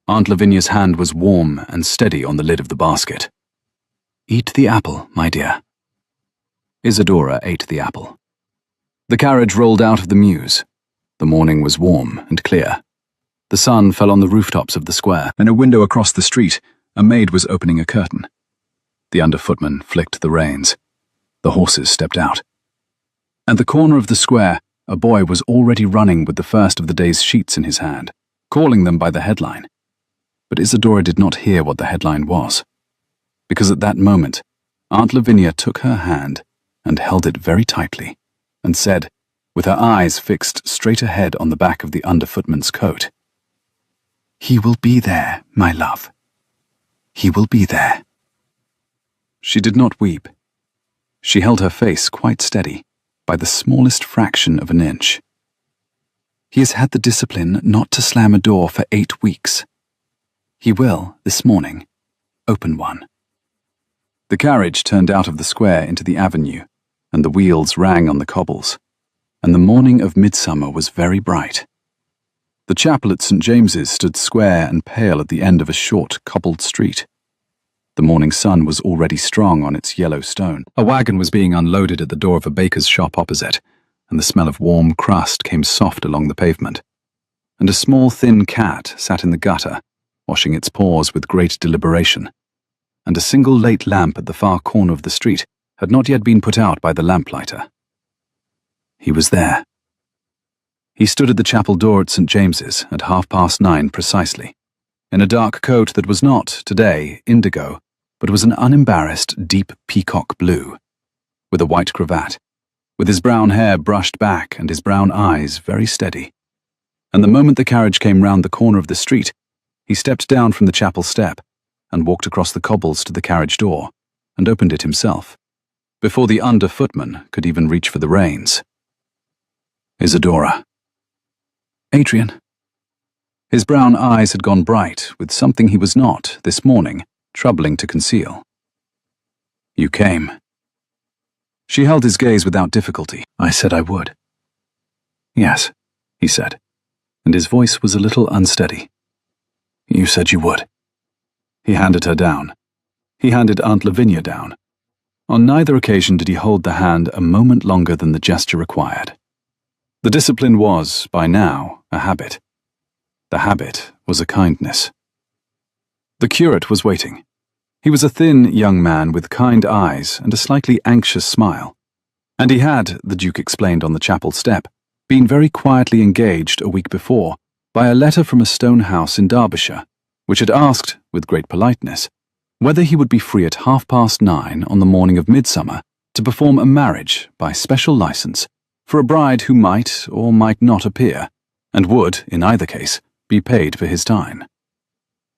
Aunt Lavinia's hand was warm and steady on the lid of the basket. "Eat the apple, my dear." Isadora ate the apple. The carriage rolled out of the mews. The morning was warm and clear. The sun fell on the rooftops of the square. In a window across the street, a maid was opening a curtain. The under-footman flicked the reins. The horses stepped out. At the corner of the square, a boy was already running with the first of the day's sheets in his hand, calling them by the headline. But Isadora did not hear what the headline was, because at that moment, Aunt Lavinia took her hand and held it very tightly, and said, with her eyes fixed straight ahead on the back of the under-footman's coat, "He will be there, my love. He will be there." She did not weep. She held her face quite steady, by the smallest fraction of an inch. "He has had the discipline not to slam a door for 8 weeks. He will, this morning, open one." The carriage turned out of the square into the avenue, and the wheels rang on the cobbles, and the morning of midsummer was very bright. The chapel at St. James's stood square and pale at the end of a short, cobbled street. The morning sun was already strong on its yellow stone. A wagon was being unloaded at the door of a baker's shop opposite, and the smell of warm crust came soft along the pavement. And a small, thin cat sat in the gutter, washing its paws with great deliberation. And a single late lamp at the far corner of the street had not yet been put out by the lamplighter. He was there. He stood at the chapel door at St. James's at 9:30 precisely, in a dark coat that was not, today, indigo, but was an unembarrassed deep peacock blue, with a white cravat, with his brown hair brushed back and his brown eyes very steady. And the moment the carriage came round the corner of the street, he stepped down from the chapel step and walked across the cobbles to the carriage door and opened it himself, before the under-footman could even reach for the reins. "Isadora." "Adrian." His brown eyes had gone bright with something he was not, this morning, troubling to conceal. "You came." She held his gaze without difficulty. "I said I would." "Yes," he said, and his voice was a little unsteady. "You said you would." He handed her down. He handed Aunt Lavinia down. On neither occasion did he hold the hand a moment longer than the gesture required. The discipline was, by now, a habit. The habit was a kindness. The curate was waiting. He was a thin young man with kind eyes and a slightly anxious smile, and he had, the Duke explained on the chapel step, been very quietly engaged a week before by a letter from a stone house in Derbyshire, which had asked, with great politeness, whether he would be free at 9:30 on the morning of midsummer to perform a marriage by special license for a bride who might or might not appear, and would, in either case, be paid for his time.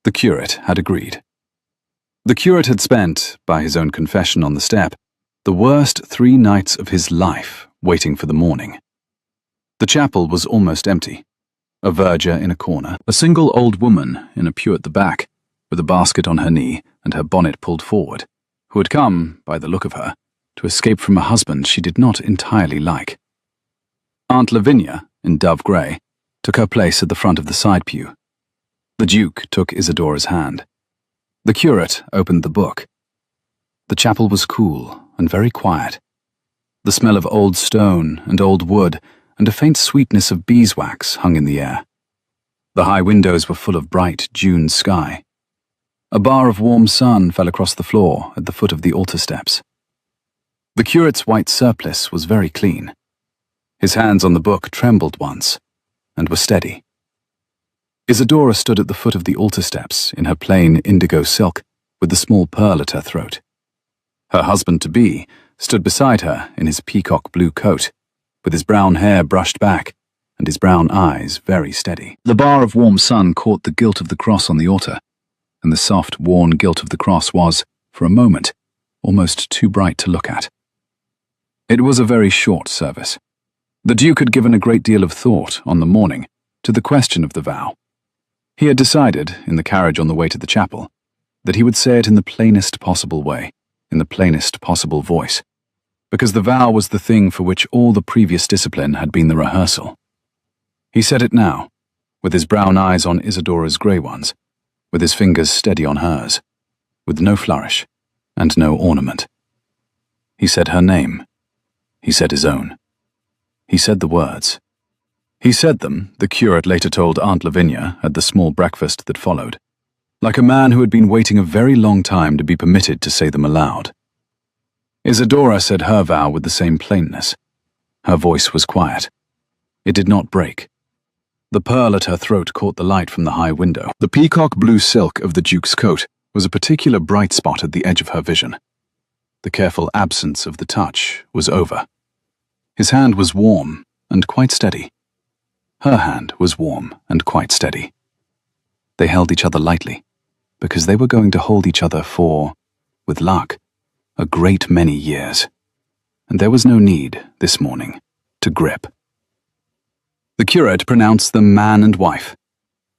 The curate had agreed. The curate had spent, by his own confession on the step, the worst 3 nights of his life waiting for the morning. The chapel was almost empty. A verger in a corner, a single old woman in a pew at the back, with a basket on her knee and her bonnet pulled forward, who had come, by the look of her, to escape from a husband she did not entirely like. Aunt Lavinia, in dove grey, took her place at the front of the side pew. The Duke took Isadora's hand. The curate opened the book. The chapel was cool and very quiet. The smell of old stone and old wood and a faint sweetness of beeswax hung in the air. The high windows were full of bright June sky. A bar of warm sun fell across the floor at the foot of the altar steps. The curate's white surplice was very clean. His hands on the book trembled once, and were steady. Isadora stood at the foot of the altar steps in her plain indigo silk, with the small pearl at her throat. Her husband-to-be stood beside her in his peacock blue coat, with his brown hair brushed back and his brown eyes very steady. The bar of warm sun caught the gilt of the cross on the altar, and the soft, worn gilt of the cross was, for a moment, almost too bright to look at. It was a very short service. The Duke had given a great deal of thought, on the morning, to the question of the vow. He had decided, in the carriage on the way to the chapel, that he would say it in the plainest possible way, in the plainest possible voice, because the vow was the thing for which all the previous discipline had been the rehearsal. He said it now, with his brown eyes on Isadora's grey ones, with his fingers steady on hers, with no flourish and no ornament. He said her name. He said his own. He said the words. He said them, the curate later told Aunt Lavinia at the small breakfast that followed, like a man who had been waiting a very long time to be permitted to say them aloud. Isadora said her vow with the same plainness. Her voice was quiet. It did not break. The pearl at her throat caught the light from the high window. The peacock blue silk of the Duke's coat was a particular bright spot at the edge of her vision. The careful absence of the touch was over. His hand was warm and quite steady. Her hand was warm and quite steady. They held each other lightly, because they were going to hold each other for, with luck, a great many years. And there was no need, this morning, to grip. The curate pronounced them man and wife.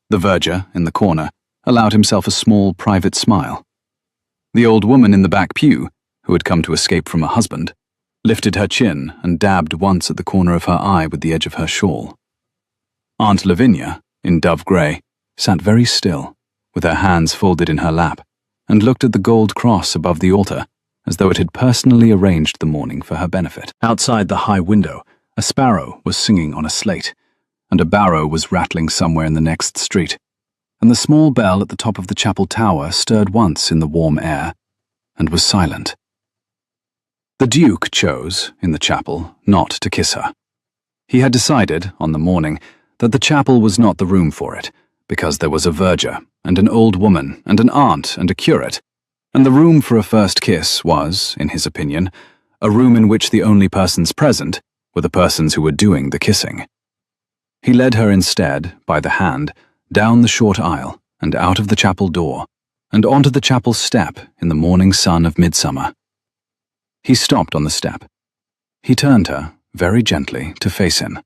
The verger, in the corner, allowed himself a small private smile. The old woman in the back pew, who had come to escape from a husband, lifted her chin and dabbed once at the corner of her eye with the edge of her shawl. Aunt Lavinia, in dove grey, sat very still, with her hands folded in her lap, and looked at the gold cross above the altar, as though it had personally arranged the morning for her benefit. Outside the high window, a sparrow was singing on a slate, and a barrow was rattling somewhere in the next street, and the small bell at the top of the chapel tower stirred once in the warm air, and was silent. The Duke chose, in the chapel, not to kiss her. He had decided, on the morning, that the chapel was not the room for it, because there was a verger, and an old woman, and an aunt, and a curate, and the room for a first kiss was, in his opinion, a room in which the only persons present were the persons who were doing the kissing. He led her instead, by the hand, down the short aisle, and out of the chapel door, and onto the chapel step in the morning sun of midsummer. He stopped on the step. He turned her, very gently, to face him.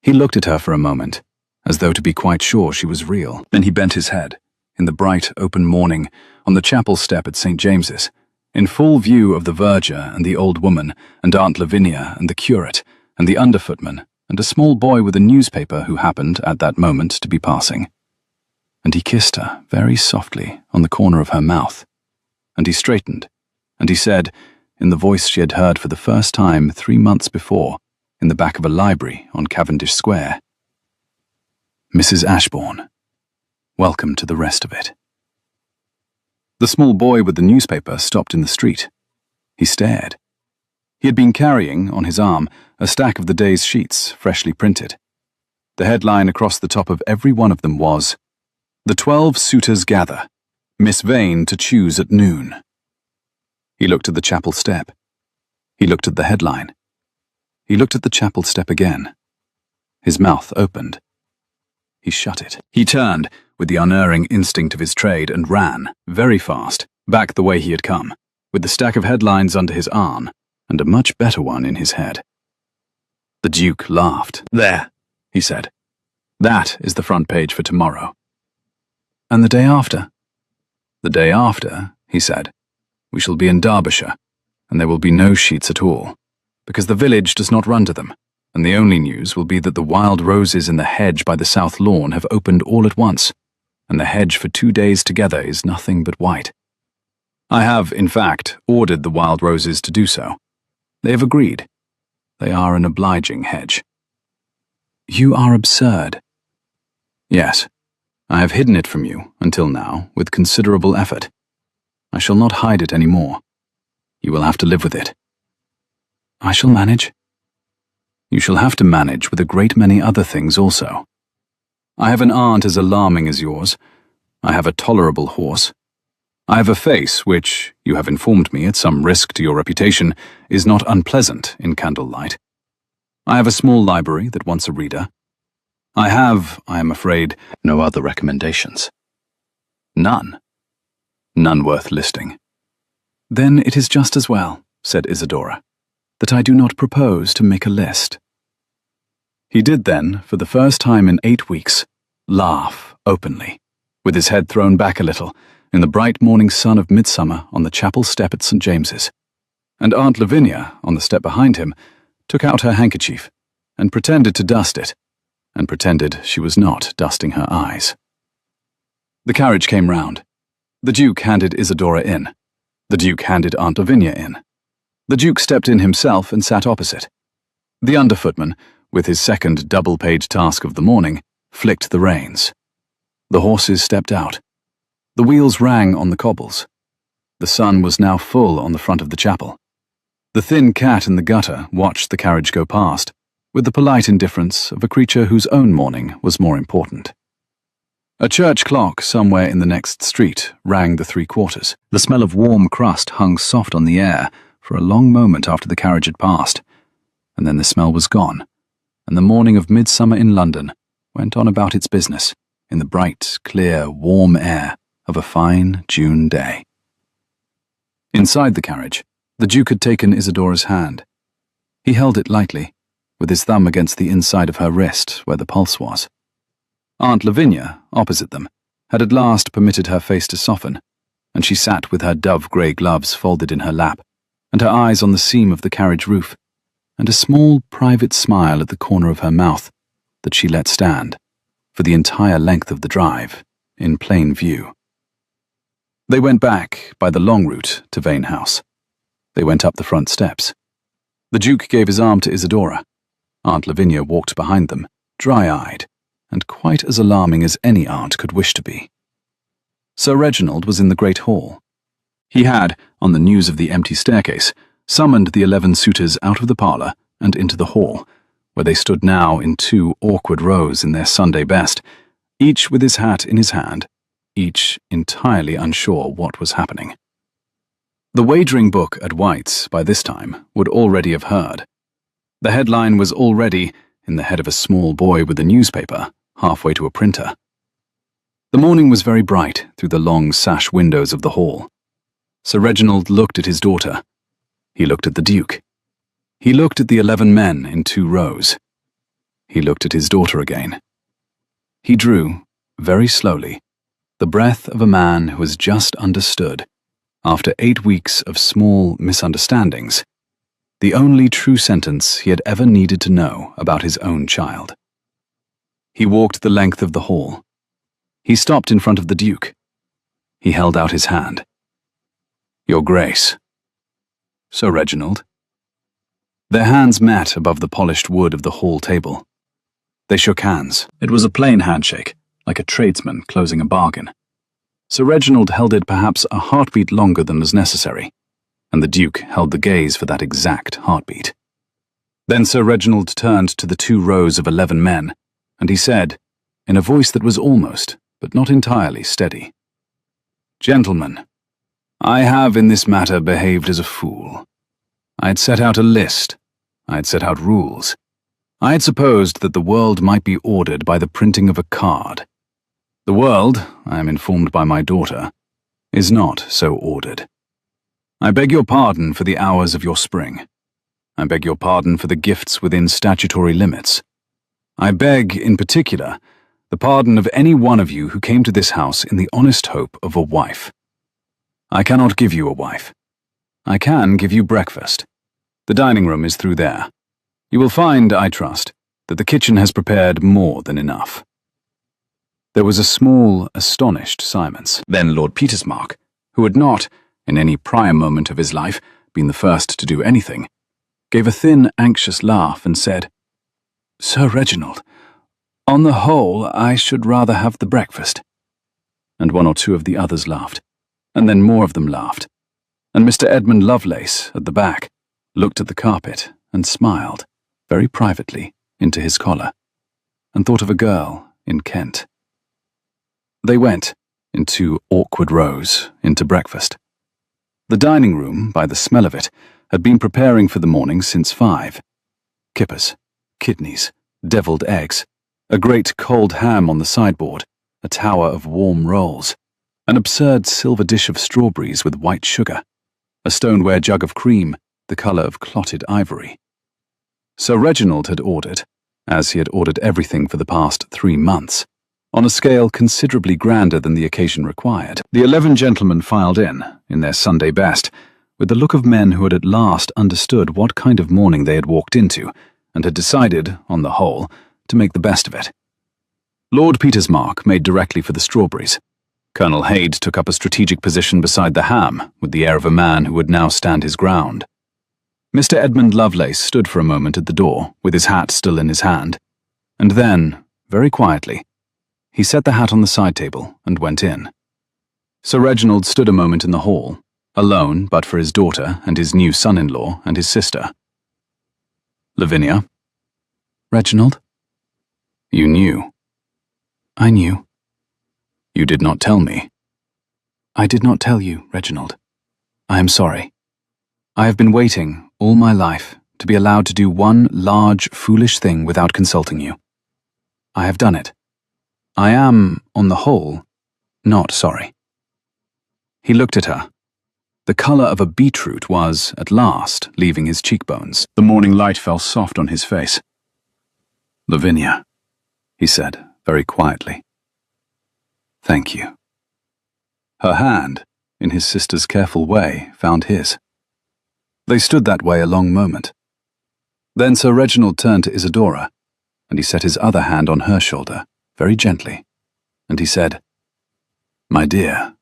He looked at her for a moment, as though to be quite sure she was real. Then he bent his head, in the bright, open morning, on the chapel step at St. James's, in full view of the verger and the old woman, and Aunt Lavinia and the curate, and the underfootman, and a small boy with a newspaper who happened, at that moment, to be passing. And he kissed her, very softly, on the corner of her mouth. And he straightened, and he said, in the voice she had heard for the first time 3 months before, in the back of a library on Cavendish Square, "Mrs. Ashbourne, welcome to the rest of it." The small boy with the newspaper stopped in the street. He stared. He had been carrying, on his arm, a stack of the day's sheets, freshly printed. The headline across the top of every one of them was, "The 12 suitors gather. Miss Vane to choose at noon." He looked at the chapel step. He looked at the headline. He looked at the chapel step again. His mouth opened. he shut it. He turned, with the unerring instinct of his trade, and ran, very fast, back the way he had come, with the stack of headlines under his arm, and a much better one in his head. The Duke laughed. "There," he said. "That is the front page for tomorrow." "And the day after?" "The day after," he said, "we shall be in Derbyshire, and there will be no sheets at all, because the village does not run to them, and the only news will be that the wild roses in the hedge by the south lawn have opened all at once, and the hedge for 2 days together is nothing but white. I have, in fact, ordered the wild roses to do so. They have agreed. They are an obliging hedge." "You are absurd." "Yes. I have hidden it from you, until now, with considerable effort. I shall not hide it any more. You will have to live with it." "I shall manage." "You shall have to manage with a great many other things also. I have an aunt as alarming as yours. I have a tolerable horse. I have a face which, you have informed me at some risk to your reputation, is not unpleasant in candlelight. I have a small library that wants a reader. I have, I am afraid, no other recommendations. None. None worth listing." "Then it is just as well," said Isidora, "that I do not propose to make a list." He did then, for the first time in 8 weeks, laugh openly, with his head thrown back a little, in the bright morning sun of midsummer on the chapel step at St. James's, and Aunt Lavinia, on the step behind him, took out her handkerchief, and pretended to dust it, and pretended she was not dusting her eyes. The carriage came round. The Duke handed Isidora in. The Duke handed Aunt Lavinia in. The Duke stepped in himself and sat opposite. The underfootman, with his second double-paid task of the morning, flicked the reins. The horses stepped out. The wheels rang on the cobbles. The sun was now full on the front of the chapel. The thin cat in the gutter watched the carriage go past, with the polite indifference of a creature whose own morning was more important. A church clock somewhere in the next street rang the 3/4. The smell of warm crust hung soft on the air for a long moment after the carriage had passed, and then the smell was gone, and the morning of midsummer in London went on about its business in the bright, clear, warm air of a fine June day. Inside the carriage, the Duke had taken Isidora's hand. He held it lightly, with his thumb against the inside of her wrist where the pulse was. Aunt Lavinia, opposite them, had at last permitted her face to soften, and she sat with her dove-grey gloves folded in her lap, and her eyes on the seam of the carriage roof, and a small private smile at the corner of her mouth that she let stand, for the entire length of the drive, in plain view. They went back, by the long route, to Vane House. They went up the front steps. The Duke gave his arm to Isidora. Aunt Lavinia walked behind them, dry-eyed, and quite as alarming as any aunt could wish to be. Sir Reginald was in the great hall. He had, on the news of the empty staircase, summoned the 11 suitors out of the parlour and into the hall, where they stood now in 2 awkward rows in their Sunday best, each with his hat in his hand, each entirely unsure what was happening. The wagering book at White's, by this time, would already have heard. The headline was already, in the head of a small boy with a newspaper, halfway to a printer. The morning was very bright through the long sash windows of the hall. Sir Reginald looked at his daughter. He looked at the Duke. He looked at the 11 men in 2 rows. He looked at his daughter again. He drew, very slowly, the breath of a man who has just understood, after 8 weeks of small misunderstandings, the only true sentence he had ever needed to know about his own child. He walked the length of the hall. He stopped in front of the Duke. He held out his hand. "Your Grace." "Sir Reginald." Their hands met above the polished wood of the hall table. They shook hands. It was a plain handshake, like a tradesman closing a bargain. Sir Reginald held it perhaps a heartbeat longer than was necessary, and the Duke held the gaze for that exact heartbeat. Then Sir Reginald turned to the 2 rows of 11 men, and he said, in a voice that was almost, but not entirely, steady, "Gentlemen, I have in this matter behaved as a fool. I had set out a list. I had set out rules. I had supposed that the world might be ordered by the printing of a card. The world, I am informed by my daughter, is not so ordered. I beg your pardon for the hours of your spring. I beg your pardon for the gifts within statutory limits. I beg, in particular, the pardon of any one of you who came to this house in the honest hope of a wife. I cannot give you a wife. I can give you breakfast. The dining room is through there. You will find, I trust, that the kitchen has prepared more than enough." There was a small, astonished silence. Then Lord Petersmark, who had not, in any prior moment of his life, been the first to do anything, gave a thin, anxious laugh and said, "Sir Reginald, on the whole, I should rather have the breakfast." And one or two of the others laughed, and then more of them laughed, and Mr. Edmund Lovelace, at the back, looked at the carpet and smiled, very privately, into his collar, and thought of a girl in Kent. They went, in 2 awkward rows, into breakfast. The dining room, by the smell of it, had been preparing for the morning since 5. Kippers, kidneys, devilled eggs, a great cold ham on the sideboard, a tower of warm rolls, an absurd silver dish of strawberries with white sugar, a stoneware jug of cream, the colour of clotted ivory. Sir Reginald had ordered, as he had ordered everything for the past 3 months, on a scale considerably grander than the occasion required. The 11 gentlemen filed in their Sunday best, with the look of men who had at last understood what kind of morning they had walked into, and had decided, on the whole, to make the best of it. Lord Petersmark made directly for the strawberries. Colonel Haid took up a strategic position beside the ham, with the air of a man who would now stand his ground. Mr. Edmund Lovelace stood for a moment at the door, with his hat still in his hand, and then, very quietly, he set the hat on the side table and went in. Sir Reginald stood a moment in the hall, alone but for his daughter and his new son-in-law and his sister. "Lavinia?" "Reginald?" "You knew." "I knew." "You did not tell me." "I did not tell you, Reginald. I am sorry. I have been waiting, all my life, to be allowed to do one large, foolish thing without consulting you. I have done it. I am, on the whole, not sorry." He looked at her. The colour of a beetroot was, at last, leaving his cheekbones. The morning light fell soft on his face. "Lavinia," he said, very quietly. "Thank you." Her hand, in his sister's careful way, found his. They stood that way a long moment. Then Sir Reginald turned to Isadora, and he set his other hand on her shoulder, very gently, and he said, "My dear,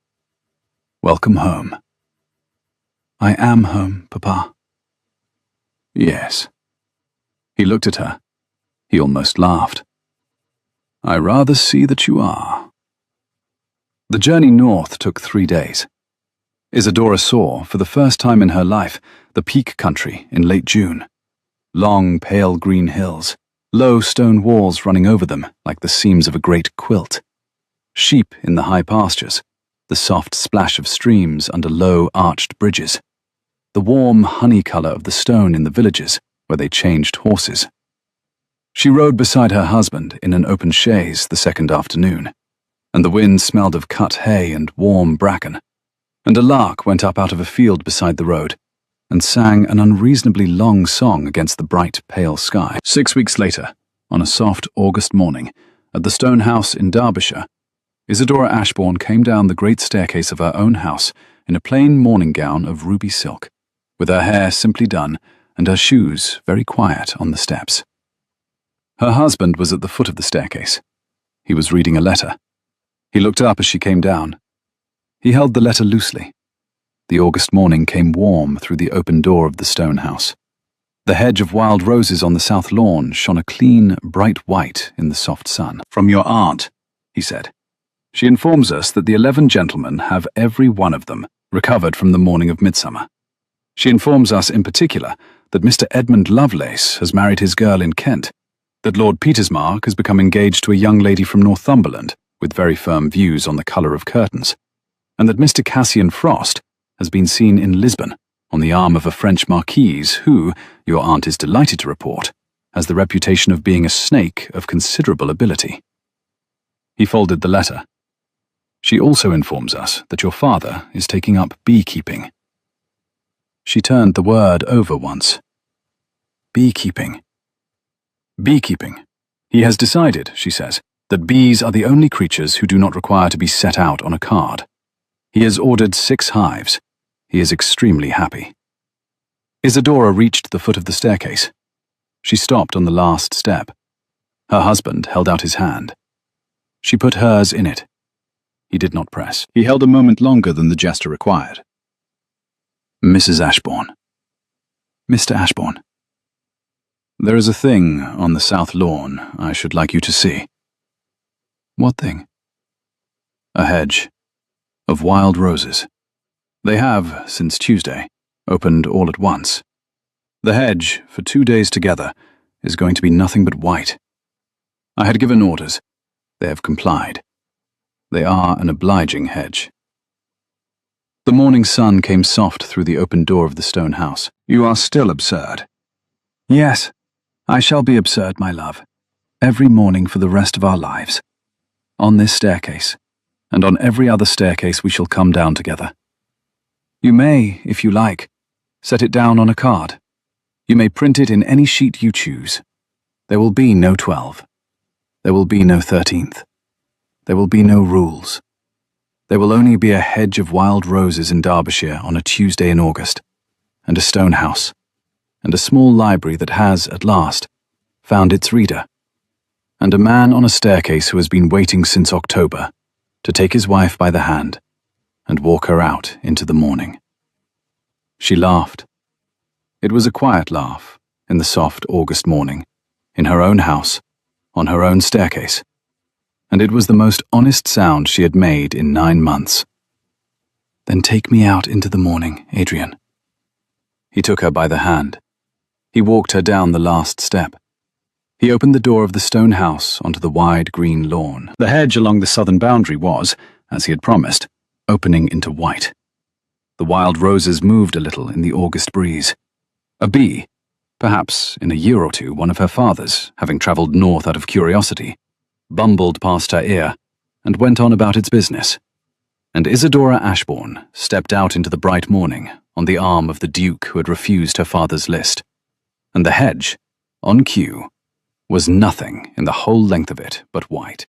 welcome home." "I am home, Papa." "Yes." He looked at her. He almost laughed. "I rather see that you are." The journey north took 3 days. Isadora saw, for the first time in her life, the Peak Country in late June. Long, pale green hills, low stone walls running over them like the seams of a great quilt. Sheep in the high pastures, the soft splash of streams under low, arched bridges, the warm honey colour of the stone in the villages where they changed horses. She rode beside her husband in an open chaise the second afternoon, and the wind smelled of cut hay and warm bracken, and a lark went up out of a field beside the road and sang an unreasonably long song against the bright, pale sky. 6 weeks later, on a soft August morning, at the stone house in Derbyshire, Isadora Ashbourne came down the great staircase of her own house in a plain morning gown of ruby silk, with her hair simply done and her shoes very quiet on the steps. Her husband was at the foot of the staircase. He was reading a letter. He looked up as she came down. He held the letter loosely. The August morning came warm through the open door of the stone house. The hedge of wild roses on the south lawn shone a clean, bright white in the soft sun. "From your aunt," he said. "She informs us that the 11 gentlemen have every one of them recovered from the morning of midsummer. She informs us in particular that Mr. Edmund Lovelace has married his girl in Kent, that Lord Petersmark has become engaged to a young lady from Northumberland with very firm views on the colour of curtains, and that Mr. Cassian Frost has been seen in Lisbon on the arm of a French marquise who, your aunt is delighted to report, has the reputation of being a snake of considerable ability. He folded the letter. She also informs us that your father is taking up beekeeping. She turned the word over once. Beekeeping. Beekeeping. He has decided, she says, that bees are the only creatures who do not require to be set out on a card. He has ordered 6 hives. He is extremely happy. Isadora reached the foot of the staircase. She stopped on the last step. Her husband held out his hand. She put hers in it. He did not press. He held a moment longer than the gesture required. Mrs. Ashbourne. Mr. Ashbourne. There is a thing on the south lawn I should like you to see. What thing? A hedge of wild roses. They have, since Tuesday, opened all at once. The hedge, for 2 days together, is going to be nothing but white. I had given orders. They have complied. They are an obliging hedge. The morning sun came soft through the open door of the stone house. You are still absurd. Yes, I shall be absurd, my love, every morning for the rest of our lives. On this staircase, and on every other staircase we shall come down together. You may, if you like, set it down on a card. You may print it in any sheet you choose. There will be no 12. There will be no 13th. There will be no rules. There will only be a hedge of wild roses in Derbyshire on a Tuesday in August, and a stone house, and a small library that has, at last, found its reader, and a man on a staircase who has been waiting since October to take his wife by the hand and walk her out into the morning. She laughed. It was a quiet laugh in the soft August morning, in her own house, on her own staircase, and it was the most honest sound she had made in 9 months. Then take me out into the morning, Adrian. He took her by the hand. He walked her down the last step. He opened the door of the stone house onto the wide green lawn. The hedge along the southern boundary was, as he had promised, opening into white. The wild roses moved a little in the August breeze. A bee, perhaps in a year or two one of her father's, having travelled north out of curiosity, bumbled past her ear and went on about its business. And Isadora Ashbourne stepped out into the bright morning on the arm of the Duke who had refused her father's list. And the hedge, on cue, was nothing in the whole length of it but white.